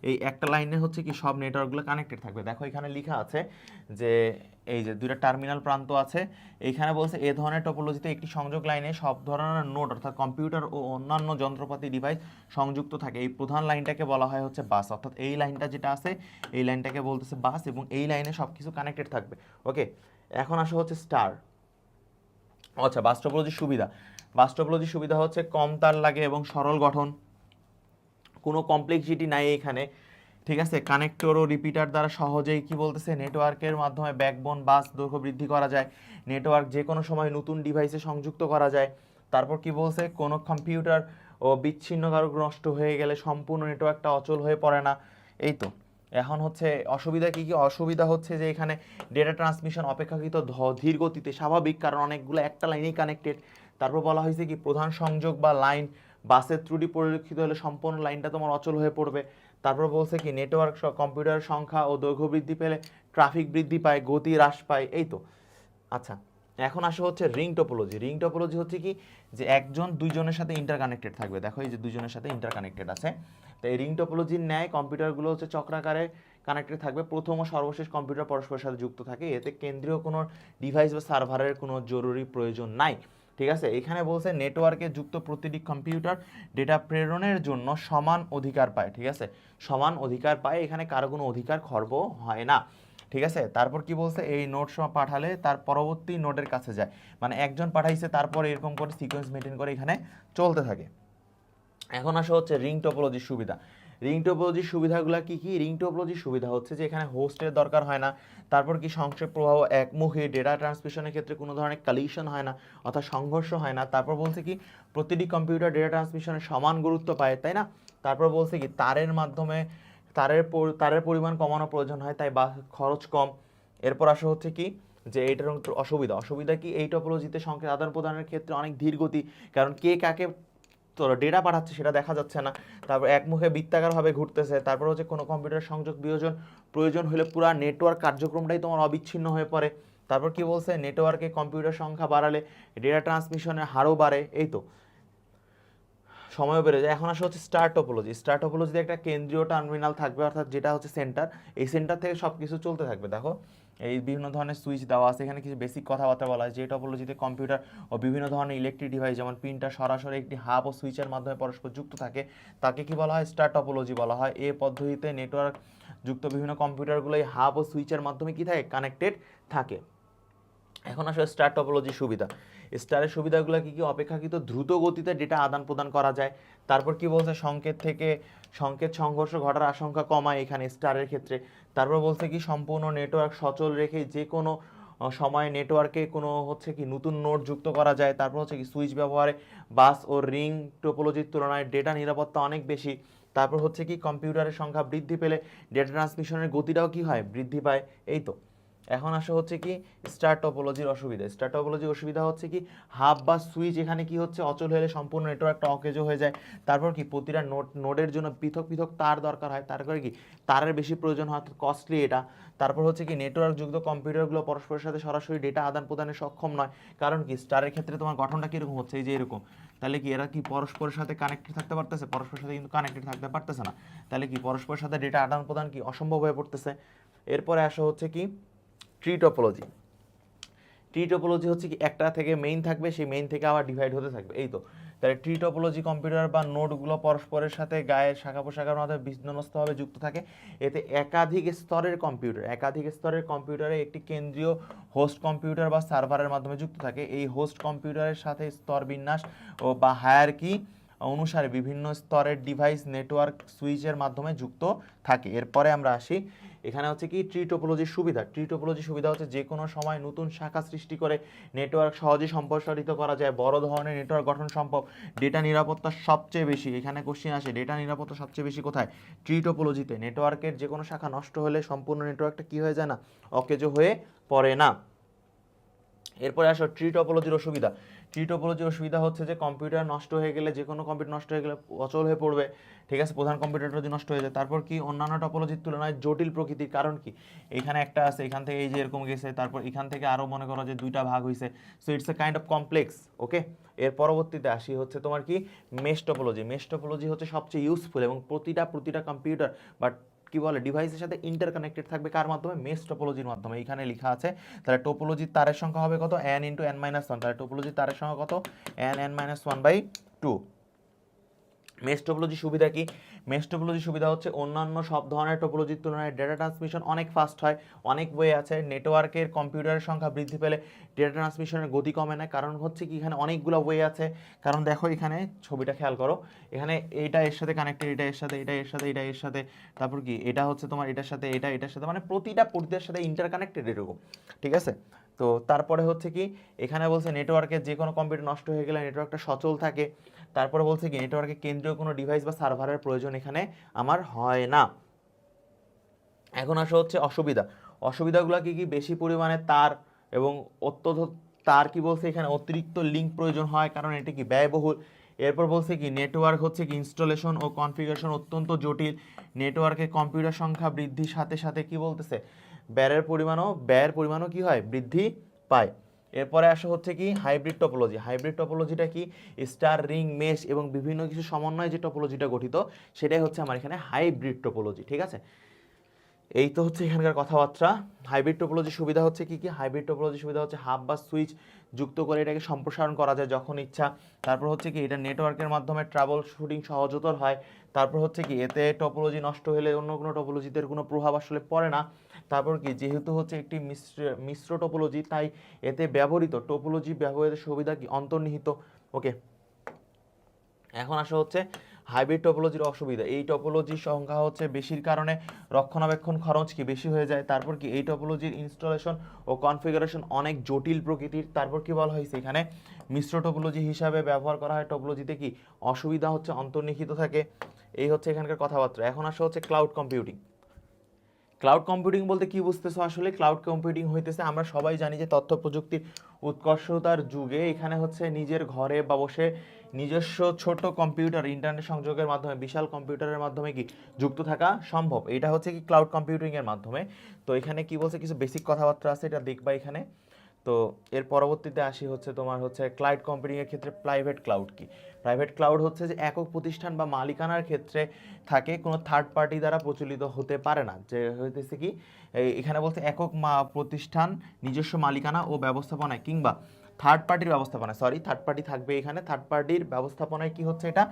এই একটা লাইনে হচ্ছে কি সব নেটওয়ার্কগুলো কানেক্টেড থাকবে। দেখো এখানে লেখা আছে যে এই যে দুইটা টার্মিনাল প্রান্ত আছে, এইখানে বলছে এ ধরনের টোপোলজিতে একটি সংযোগ লাইনে সব ধরনের নোড অর্থাৎ কম্পিউটার ও অন্যান্য যন্ত্রপাতি ডিভাইস সংযুক্ত থাকে। এই প্রধান লাইনটাকে বলা হয় হচ্ছে বাস, অর্থাৎ এই লাইনটা যেটা আছে এই লাইনটাকে বলতেছে বাস, এবং এই লাইনে সব কিছু কানেক্টেড থাকবে। ওকে, এখন আসা হচ্ছে স্টার। আচ্ছা, বাস টোপোলজির সুবিধা, বাস টোপোলজির সুবিধা হচ্ছে কম তার লাগে এবং সরল গঠন, কোনো কমপ্লেক্সিটি নাই এখানে, ঠিক আছে। কানেক্টর ও রিপিটার দ্বারা সহজেই কি বলতেছে নেটওয়ার্কের মাধ্যমে ব্যাকবোন বাস দৈর্ঘ্য বৃদ্ধি করা যায়, নেটওয়ার্ক যে কোনো সময় নতুন ডিভাইসে সংযুক্ত করা যায়। তারপর কি বলছে, কোনো কম্পিউটার ও বিচ্ছিন্ন কারক নষ্ট হয়ে গেলে সম্পূর্ণ নেটওয়ার্কটা অচল হয়ে পড়ে না। এই তো এখন হচ্ছে অসুবিধা কি কি, অসুবিধা হচ্ছে যে এখানে ডেটা ট্রান্সমিশন অপেক্ষাকৃত ধীর গতিতে, স্বাভাবিক কারণ অনেকগুলো একটা লাইনেই কানেক্টেড। তারপর বলা হয়েছে কি প্রধান সংযোগ বা লাইন বাসের ত্রুটি পরিলক্ষিত হলে সম্পূর্ণ লাইনটা তোমার অচল হয়ে পড়বে। তারপর বলছে কি নেটওয়ার্ক কম্পিউটার সংখ্যা ও দৈর্ঘ্য বৃদ্ধি পেলে ট্রাফিক বৃদ্ধি পায়, গতি হ্রাস পায়। এই তো আচ্ছা, এখন আসা হচ্ছে রিং টোপোলজি। রিং টোপোলজি হচ্ছে কি যে একজন দুইজনের সাথে ইন্টারকানেক্টেড থাকবে, দেখো এই যে দুইজনের সাথে ইন্টারকানেক্টেড আছে। তো এই রিং টোপোলজির ন্যায় কম্পিউটারগুলো হচ্ছে চক্রাকারে কানেক্টেড থাকবে, প্রথম ও সর্বশেষ কম্পিউটার পরস্পরের সাথে যুক্ত থাকে, এতে কেন্দ্রীয় কোনো ডিভাইস বা সার্ভারের কোনো জরুরি প্রয়োজন নাই, ঠিক আছে। এখানে বলছে নেটওয়ার্কে যুক্ত প্রতিটি কম্পিউটার ডেটা প্রেরণের জন্য সমান অধিকার পায়, ঠিক আছে, সমান অধিকার পায়, এখানে কারো কোনো অধিকার খর্ব হয় না, ঠিক আছে। তারপর কি বলছে, এই নোট পাঠালে তার পরবর্তী নোটের কাছে যায়, মানে একজন পাঠাইছে তারপর এরকম করে সিকোয়েন্স মেনটেন করে এখানে চলতে থাকে। এখন আসা হচ্ছে রিং টোপোলজির সুবিধা। রিং টোপোলজির সুবিধাগুলো কি কি, রিং টোপোলজির সুবিধা হচ্ছে যে এখানে হোস্টের দরকার হয় না, তারপর কি সংক্ষেপ প্রবাহ একমুখী, ডেটা ট্রান্সমিশনের ক্ষেত্রে কোনো ধরনের কালিশন হয় না অর্থাৎ সংঘর্ষ হয় না। তারপর বলছে কি প্রতিটি কম্পিউটার ডেটা ট্রান্সমিশনের সমান গুরুত্ব পায়, তাই না। তারপর বলছে কি তারের মাধ্যমে তারের পরিমাণ কমানো প্রয়োজন হয়, তাই খরচ কম। এরপর আসা হচ্ছে কি যে এইটার একটু অসুবিধা কি, এই টপোলজিতে সংকেত আদান প্রদানের ক্ষেত্রে অনেক ধীর গতি, কারণ কে কাকে ডেটা পাঠাচ্ছে সেটা দেখা যাচ্ছে না। তারপর একমুখে বৃত্তাকারভাবে ঘুরতেছে। তারপর হচ্ছে কোনো কম্পিউটার সংযোগ প্রয়োজন হলে পুরো নেটওয়ার্ক কার্যক্রমটাই তোমার অবিচ্ছিন্ন হয়ে পড়ে। তারপর কি বলছে, নেটওয়ার্কে কম্পিউটার সংখ্যা বাড়ালে ডেটা ট্রান্সমিশনের হারও বাড়ে, এই তো সময়ও বেড়ে যায়। এখন আসা হচ্ছে স্টার টোপোলজিতে একটা কেন্দ্রীয় টার্মিনাল থাকবে, অর্থাৎ যেটা হচ্ছে সেন্টার। এই সেন্টার থেকে সব কিছু চলতে থাকবে। দেখো এই বিভিন্ন ধরনের সুইচ দেওয়া আছে, এখানে কিছু বেসিক কথাবার্তা বলা হয়। যে টপোলজিতে কম্পিউটার ও বিভিন্ন ধরনের ইলেকট্রিক ডিভাইস যেমন প্রিন্টার সরাসরি একটি হাব ও সুইচের মাধ্যমে পরস্পর যুক্ত থাকে, তাকে কি বলা হয়, স্টার টপোলজি বলা হয়। এই পদ্ধতিতে নেটওয়ার্ক যুক্ত বিভিন্ন কম্পিউটারগুলো এই হাব ও সুইচের মাধ্যমে কি থাকে, কানেক্টেড থাকে। এখন আসলে স্টার টপোলজির সুবিধা। স্টারের সুবিধাগুলো কি কি, অপেক্ষাকৃত দ্রুত গতিতে ডেটা আদান প্রদান করা যায়। তারপর কি বলছে, সংকেত সংঘর্ষ ঘটার আশঙ্কা কমায় এখানে স্টারের ক্ষেত্রে। তারপর বলছে কি সম্পূর্ণ নেটওয়ার্ক সচল রেখে যে কোনো সময় নেটওয়ার্কে কোনো হচ্ছে কি নতুন নোড যুক্ত করা যায়। তারপর হচ্ছে কি সুইচ ব্যবহারে বাস ও রিং টপোলজির তুলনায় ডেটা নিরাপত্তা অনেক বেশি। তারপর হচ্ছে কি কম্পিউটারের সংখ্যা বৃদ্ধি পেলে ডেটা ট্রান্সমিশনের গতিটাও কি হয়, বৃদ্ধি পায়, এই তো। এখন আসা হচ্ছে কি স্টার টপোলজির অসুবিধা হচ্ছে কি হাব বা সুইচ এখানে কি হচ্ছে, অচল হলে সম্পূর্ণ নেটওয়ার্কটা অকেজো হয়ে যায়। তারপর কি প্রতিটা নোডের জন্য পৃথক পৃথক তার দরকার হয়, তারপরে কি তারের বেশি প্রয়োজন হয়, কস্টলি এটা। তারপর হচ্ছে কি নেটওয়ার্ক যুক্ত কম্পিউটারগুলো পরস্পরের সাথে সরাসরি ডেটা আদান প্রদানে সক্ষম নয়, কারণ কি স্টারের ক্ষেত্রে তোমার গঠনটা কীরকম হচ্ছে, এই যে এরকম। তাহলে কি এরা কি পরস্পরের সাথে কানেক্টেড থাকতে পারতেছে, পরস্পরের সাথে কিন্তু কানেক্টেড থাকতে পারতেছে না। তাহলে কি পরস্পরের সাথে ডেটা আদান প্রদান কি অসম্ভব হয়ে পড়তেছে। এরপরে আসা হচ্ছে কি ট্রি টোপোলজি হচ্ছে কি একটা থেকে মেইন থাকবে, সেই মেইন থেকে আবার ডিভাইড হতে থাকবে, এই তো। তাহলে ট্রি টোপোলজি কম্পিউটার বা নোডগুলো পরস্পরের সাথে গায়ের শাখা প্রশাখার মাধ্যমে বিন্যস্তভাবে যুক্ত থাকে। এতে একাধিক স্তরের কম্পিউটারে একটি কেন্দ্রীয় হোস্ট কম্পিউটার বা সার্ভারের মাধ্যমে যুক্ত থাকে। এই হোস্ট কম্পিউটারের সাথে স্তর বিন্যাস বা হায়ারার্কি অনুসারে বিভিন্ন স্তরের ডিভাইস নেটওয়ার্ক সুইচের মাধ্যমে যুক্ত থাকে। এরপরে আমরা আসি, এখানে হচ্ছে কি ট্রি টোপোলজির সুবিধা হচ্ছে যে কোনো সময় নতুন শাখা সৃষ্টি করে নেটওয়ার্ক সহজেই সম্প্রসারিত করা যায়, বড় ধরনের নেটওয়ার্ক গঠন সম্ভব। ডেটা নিরাপত্তা সবচেয়ে বেশি, এখানে কোশ্চেন আসে ডেটা নিরাপত্তা সবচেয়ে বেশি কোথায়, ট্রি টোপোলজিতে। নেটওয়ার্কের যে কোনো শাখা নষ্ট হলে সম্পূর্ণ নেটওয়ার্কটা কি হয়ে যায় না, অকেজো হয়ে পড়ে না। এরপরে আসো ট্রি টোপোলজির অসুবিধা হচ্ছে যে কম্পিউটার নষ্ট হয়ে গেলে, যে কোনো কম্পিউটার নষ্ট হয়ে গেলে অচল হয়ে পড়বে, ঠিক আছে, প্রধান কম্পিউটারটা যদি নষ্ট হয়ে যায়। তারপর কি অন্যান্য টপোলজির তুলনায় জটিল প্রকৃতির, কারণ কি এখানে একটা আছে, এখান থেকে এই যে এরকম গেছে, তারপর এখান থেকে আরও মনে করো যে দুইটা ভাগ হয়েছে, so it's a kind of complex, okay. এর পরবর্তীতে আসি হচ্ছে তোমার কি মেশ টোপোলজি হচ্ছে সবচেয়ে ইউজফুল এবং প্রতিটা কম্পিউটার বাট কি বলে ডিভাইসের সাথে ইন্টারকানেক্টেড থাকবে, কার মাধ্যমে, মেশ টোপোলজির মাধ্যমে। এখানে লেখা আছে, তাহলে টোপোলজির তারের সংখ্যা হবে কত, n × n-1, তাহলে টোপোলজির তারের সংখ্যা কত, n(n-1/2)। মেশ টোপোলজির সুবিধা কি, সুবিধা হচ্ছে অন্যান্য সব ধরনের টোপোলজির তুলনায় ডেটা ট্রান্সমিশন অনেক ফাস্ট হয়, অনেক ওয়ে আছে। নেটওয়ার্কের কম্পিউটারের সংখ্যা বৃদ্ধি পেলে ডেটা ট্রান্সমিশনের গতি কমে না, কারণ হচ্ছে কি এখানে অনেকগুলো ওয়ে আছে। কারণ দেখো এখানে ছবিটা খেয়াল করো, এখানে এইটা এর সাথে কানেক্টেড, এটা এর সাথে, এটা এর সাথে, এটা এর সাথে, তারপর কি এটা হচ্ছে তোমার এটার সাথে, এটার সাথে, মানে প্রতিটার সাথে ইন্টারকানেক্টেড এরকম, ঠিক আছে। তো তারপরে হচ্ছে কি এখানে বলছে নেটওয়ার্কের যে কোনো কম্পিউটার নষ্ট হয়ে গেলে নেটওয়ার্কটা সচল থাকে। তারপরে বলছে কি নেটওয়ার্কে কেন্দ্রীয় কোনো ডিভাইস বা সার্ভারের প্রয়োজন এখানে আমার হয় না। এখন আসা হচ্ছে অসুবিধাগুলো কি কি, বেশি পরিমাণে তার এবং তার কি বলছে এখানে অতিরিক্ত লিঙ্ক প্রয়োজন হয়, কারণ এটি কি ব্যয়বহুল। এরপর বলছে কি নেটওয়ার্ক হচ্ছে কি ইনস্টলেশন ও কনফিগারেশন অত্যন্ত জটিল। নেটওয়ার্কে কম্পিউটার সংখ্যা বৃদ্ধির সাথে সাথে কি বলতেছে ব্যয়ের পরিমাণও কি হয়, বৃদ্ধি পায়। এরপরে আসা হচ্ছে কি হাইব্রিড টোপোলজিটা কি স্টার, রিং, মেশ এবং বিভিন্ন কিছু সমন্বয়ে যে টোপোলজিটা গঠিত, সেটাই হচ্ছে আমার এখানে হাইব্রিড টোপোলজি, ঠিক আছে। এই তো হচ্ছে এখানকার কথাবার্তা। হাইব্রিড টোপোলজির সুবিধা হচ্ছে কি হাইব্রিড টোপোলজির সুবিধা হচ্ছে হাব বা সুইচ যুক্ত করে এটাকে সম্প্রসারণ করা যায় যখন ইচ্ছা। তারপর হচ্ছে কি এটা নেটওয়ার্কের মাধ্যমে ট্রাবল শুটিং সহজতর হয়। তারপর হচ্ছে কি এতে টপোলজি নষ্ট হলে অন্য কোনো টপোলজিতে কোনো প্রভাব আসলে পড়ে না। তারপর কি যেহেতু হচ্ছে একটি মিশ্র টোপোলজি, তাই এতে ব্যবহৃত সুবিধা কি অন্তর্নিহিত, ওকে। এখন আসা হচ্ছে হাইব্রিড টপোলজির অসুবিধা, এই টপোলজির সংখ্যা হচ্ছে বেশির কারণে রক্ষণাবেক্ষণ খরচ কি বেশি হয়ে যায়। তারপর কি এই টপোলজির ইনস্টলেশন ও কনফিগারেশন অনেক জটিল প্রকৃতির। তারপর কি বলা হয়েছে এখানে মিশ্র টপোলজি হিসাবে ব্যবহার করা হয়, টপোলজিতে কি অসুবিধা হচ্ছে অন্তর্নিহিত থাকে। এই হচ্ছে এখানকার কথাবার্তা। এখন আসা হচ্ছে ক্লাউড কম্পিউটিং। ক্লাউড কম্পিউটিং বলতে কি বুঝতেছো? আসলে ক্লাউড কম্পিউটিং হইতেছে, আমরা সবাই জানি যে তথ্য প্রযুক্তির উৎকর্ষতার যুগে এখানে হচ্ছে নিজের ঘরে বা বসে নিজস্ব ছোট কম্পিউটার ইন্টারনেট সংযোগের মাধ্যমে বিশাল কম্পিউটারের মাধ্যমে কি যুক্ত থাকা সম্ভব। এটা হচ্ছে কি ক্লাউড কম্পিউটিং এর মাধ্যমে। তো এখানে কি বলছে কিছু বেসিক কথাবার্তা আছে, এটা দেখবা এখানে। তো এর পরবর্তীতে আসি হচ্ছে তোমার হচ্ছে ক্লাউড কম্পিউটিং এর ক্ষেত্রে প্রাইভেট ক্লাউড কি। প্রাইভেট ক্লাউড হচ্ছে যে একক প্রতিষ্ঠান বা মালিকানার ক্ষেত্রে থাকে, কোনো থার্ড পার্টি দ্বারা প্রচলিত হতে পারে না। যে হইতেছে কি এখানে বলছে একক প্রতিষ্ঠান নিজস্ব মালিকানা ও ব্যবস্থাপনায় কিংবা থার্ড পার্টির ব্যবস্থাপনায়, সরি থার্ড পার্টি থাকবে এখানে, থার্ড পার্টির ব্যবস্থাপনায় কি হচ্ছে এটা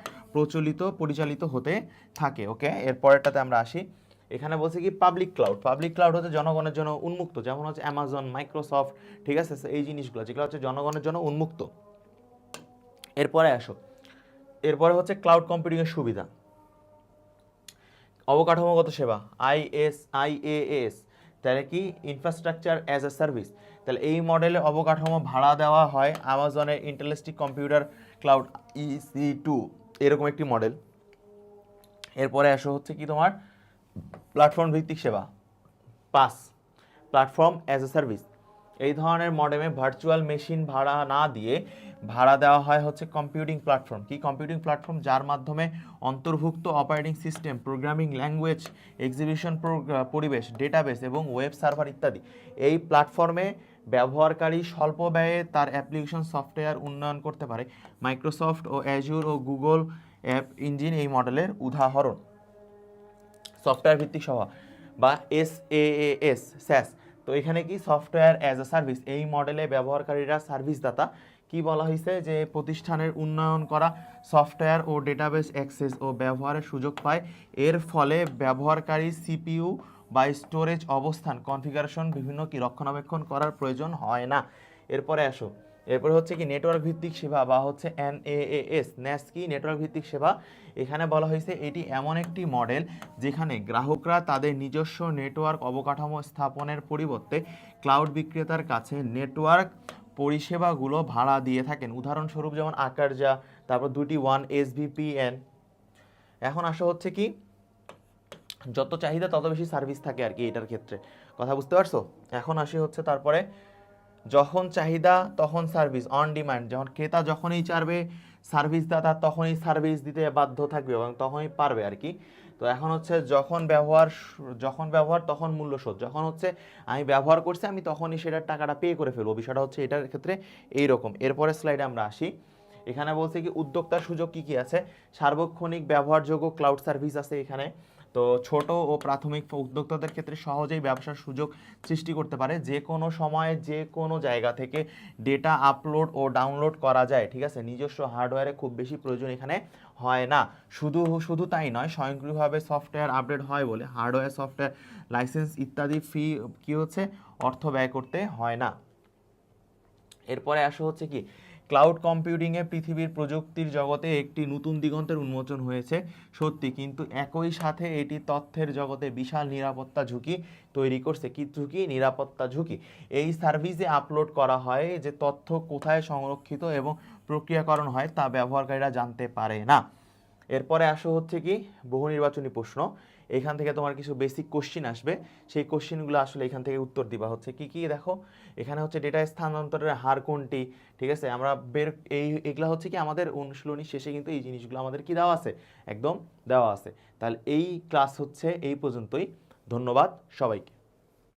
পরিচালিত হতে থাকে। ওকে, এর পরেরটাতে আমরা আসি। এখানে বলছে কি পাবলিক ক্লাউড। পাবলিক ক্লাউড হচ্ছে জনগণের জন্য উন্মুক্ত, যেমন হচ্ছে অ্যামাজন, মাইক্রোসফট, ঠিক আছে, এই জিনিসগুলো যেগুলো হচ্ছে জনগণের জন্য উন্মুক্ত। এরপরে আসো, এরপরে হচ্ছে ক্লাউড কম্পিউটিং এর সুবিধা। অবকাঠামোগত সেবা IaaS, তাহলে কি ইনফ্রাস্ট্রাকচার অ্যাজ এ সার্ভিস। তাহলে এই মডেলে অবকাঠামো ভাড়া দেওয়া হয় আমাজনের ইন্টেলেস্টিক কম্পিউটার ক্লাউড EC2 এরকম একটি মডেল। এরপরে আসো হচ্ছে কি তোমার প্ল্যাটফর্ম ভিত্তিক সেবা, pass, platform as a service. এই ধরনের মডেমে ভার্চুয়াল মেশিন ভাড়া না দিয়ে ভাড়া দেওয়া হয় হচ্ছে কম্পিউটিং প্ল্যাটফর্ম। কি কম্পিউটিং প্ল্যাটফর্ম? যার মাধ্যমে অন্তর্ভুক্ত operating system, programming language, exhibition পরিবেশ, ডেটাবেস এবং ওয়েব সার্ভার ইত্যাদি। এই প্ল্যাটফর্মে ব্যবহারকারী স্বল্প ব্যয়ে তার অ্যাপ্লিকেশন সফটওয়্যার উন্নয়ন করতে পারে। মাইক্রোসফট ও অ্যাজুর ও গুগল অ্যাপ ইঞ্জিন এই মডেলের উদাহরণ। সফটওয়্যার ভিত্তিক সেবা বা SaaS। তো এখানে কি সফটওয়্যার অ্যাজ এ সার্ভিস, এই মডেলে ব্যবহারকারীরা সার্ভিস দাতা। কি বলা হয়েছে যে প্রতিষ্ঠানের উন্নয়ন করা সফটওয়্যার ও ডেটাবেস অ্যাক্সেস ও ব্যবহারের সুযোগ পায়। এর ফলে ব্যবহারকারী CPU বা স্টোরেজ অবস্থান কনফিগারেশন বিভিন্ন কি রক্ষণাবেক্ষণ করার প্রয়োজন হয় না। এরপরে আসো, এরপরে হচ্ছে কি নেটওয়ার্ক ভিত্তিক সেবা বা হচ্ছে NAS কি নেটওয়ার্ক ভিত্তিক সেবা। এখানে বলা হয়েছে এটি এমন একটি মডেল যেখানে গ্রাহকরা তাদের নিজস্ব নেটওয়ার্ক অবকাঠামো স্থাপনের পরিবর্তে ক্লাউড বিক্রেতার কাছে নেটওয়ার্ক পরিষেবাগুলো ভাড়া দিয়ে থাকেন। উদাহরণস্বরূপ যেমন আকারজা, তারপর 2T1 SVPN। এখন আসা হচ্ছে কি যত চাহিদা তত বেশি সার্ভিস থাকে আর কি এটার ক্ষেত্রে, কথা বুঝতে পারছো? এখন আসি হচ্ছে তারপরে যখন চাহিদা তখন সার্ভিস, অন ডিমান্ড, যখন ক্রেতা যখনই চাইবে সার্ভিস দাতা তখনই সার্ভিস দিতে বাধ্য থাকবে এবং তখনই পারবে আর কি। তো এখন হচ্ছে যখন ব্যবহার তখন মূল্য শোধ, যখন হচ্ছে আমি ব্যবহার করছি আমি তখনই সেটার টাকাটা পে করে ফেলবো, বিষয়টা হচ্ছে এটার ক্ষেত্রে এইরকম। এরপরে স্লাইডে আমরা আসি। এখানে বলছে কি উদ্যোক্তার সুযোগ কি কি আছে। সার্বক্ষণিক ব্যবহারযোগ্য ক্লাউড সার্ভিস আছে এখানে। তো ছোট ও প্রাথমিক উদ্যোক্তাদের ক্ষেত্রে সহজেই ব্যবসার সুযোগ সৃষ্টি করতে পারে, যে কোনো সময়ে যে কোনো জায়গা থেকে ডেটা আপলোড ও ডাউনলোড করা যায়, ঠিক আছে। নিজস্ব হার্ডওয়্যারে খুব বেশি প্রয়োজন এখানে হয় না। শুধু তাই নয়, স্বয়ংক্রিয়ভাবে সফটওয়্যার আপডেট হয় বলে হার্ডওয়্যার, সফটওয়্যার লাইসেন্স ইত্যাদি ফি কি হচ্ছে অর্থ ব্যয় করতে হয় না। এরপরে আসা হচ্ছে কি ক্লাউড কম্পিউটিংয়ে পৃথিবীর প্রযুক্তির জগতে একটি নতুন দিগন্তের উন্মোচন হয়েছে সত্যি, কিন্তু একই সাথে এটি তথ্যের জগতে বিশাল নিরাপত্তা ঝুঁকি তৈরি করছে। কি ঝুঁকি? নিরাপত্তা ঝুঁকি। এই সার্ভিসে আপলোড করা হয় যে তথ্য কোথায় সংরক্ষিত এবং প্রক্রিয়াকরণ হয় তা ব্যবহারকারীরা জানতে পারে না। এরপরে আসো হচ্ছে কি বহু নির্বাচনী প্রশ্ন। এখান থেকে তোমার কিছু বেসিক কোশ্চিন আসবে, সেই কোশ্চিনগুলো আসলে এখান থেকে উত্তর দিবা হচ্ছে কি কি দেখো। এখানে হচ্ছে ডেটা স্থানান্তরের হার কোনটি, ঠিক আছে। আমরা এগুলা হচ্ছে কি আমাদের অনুশীলনী শেষে কিন্তু এই জিনিসগুলো আমাদের কি দেওয়া আছে, একদম দেওয়া আছে। তাহলে এই ক্লাস হচ্ছে এই পর্যন্তই। ধন্যবাদ সবাইকে।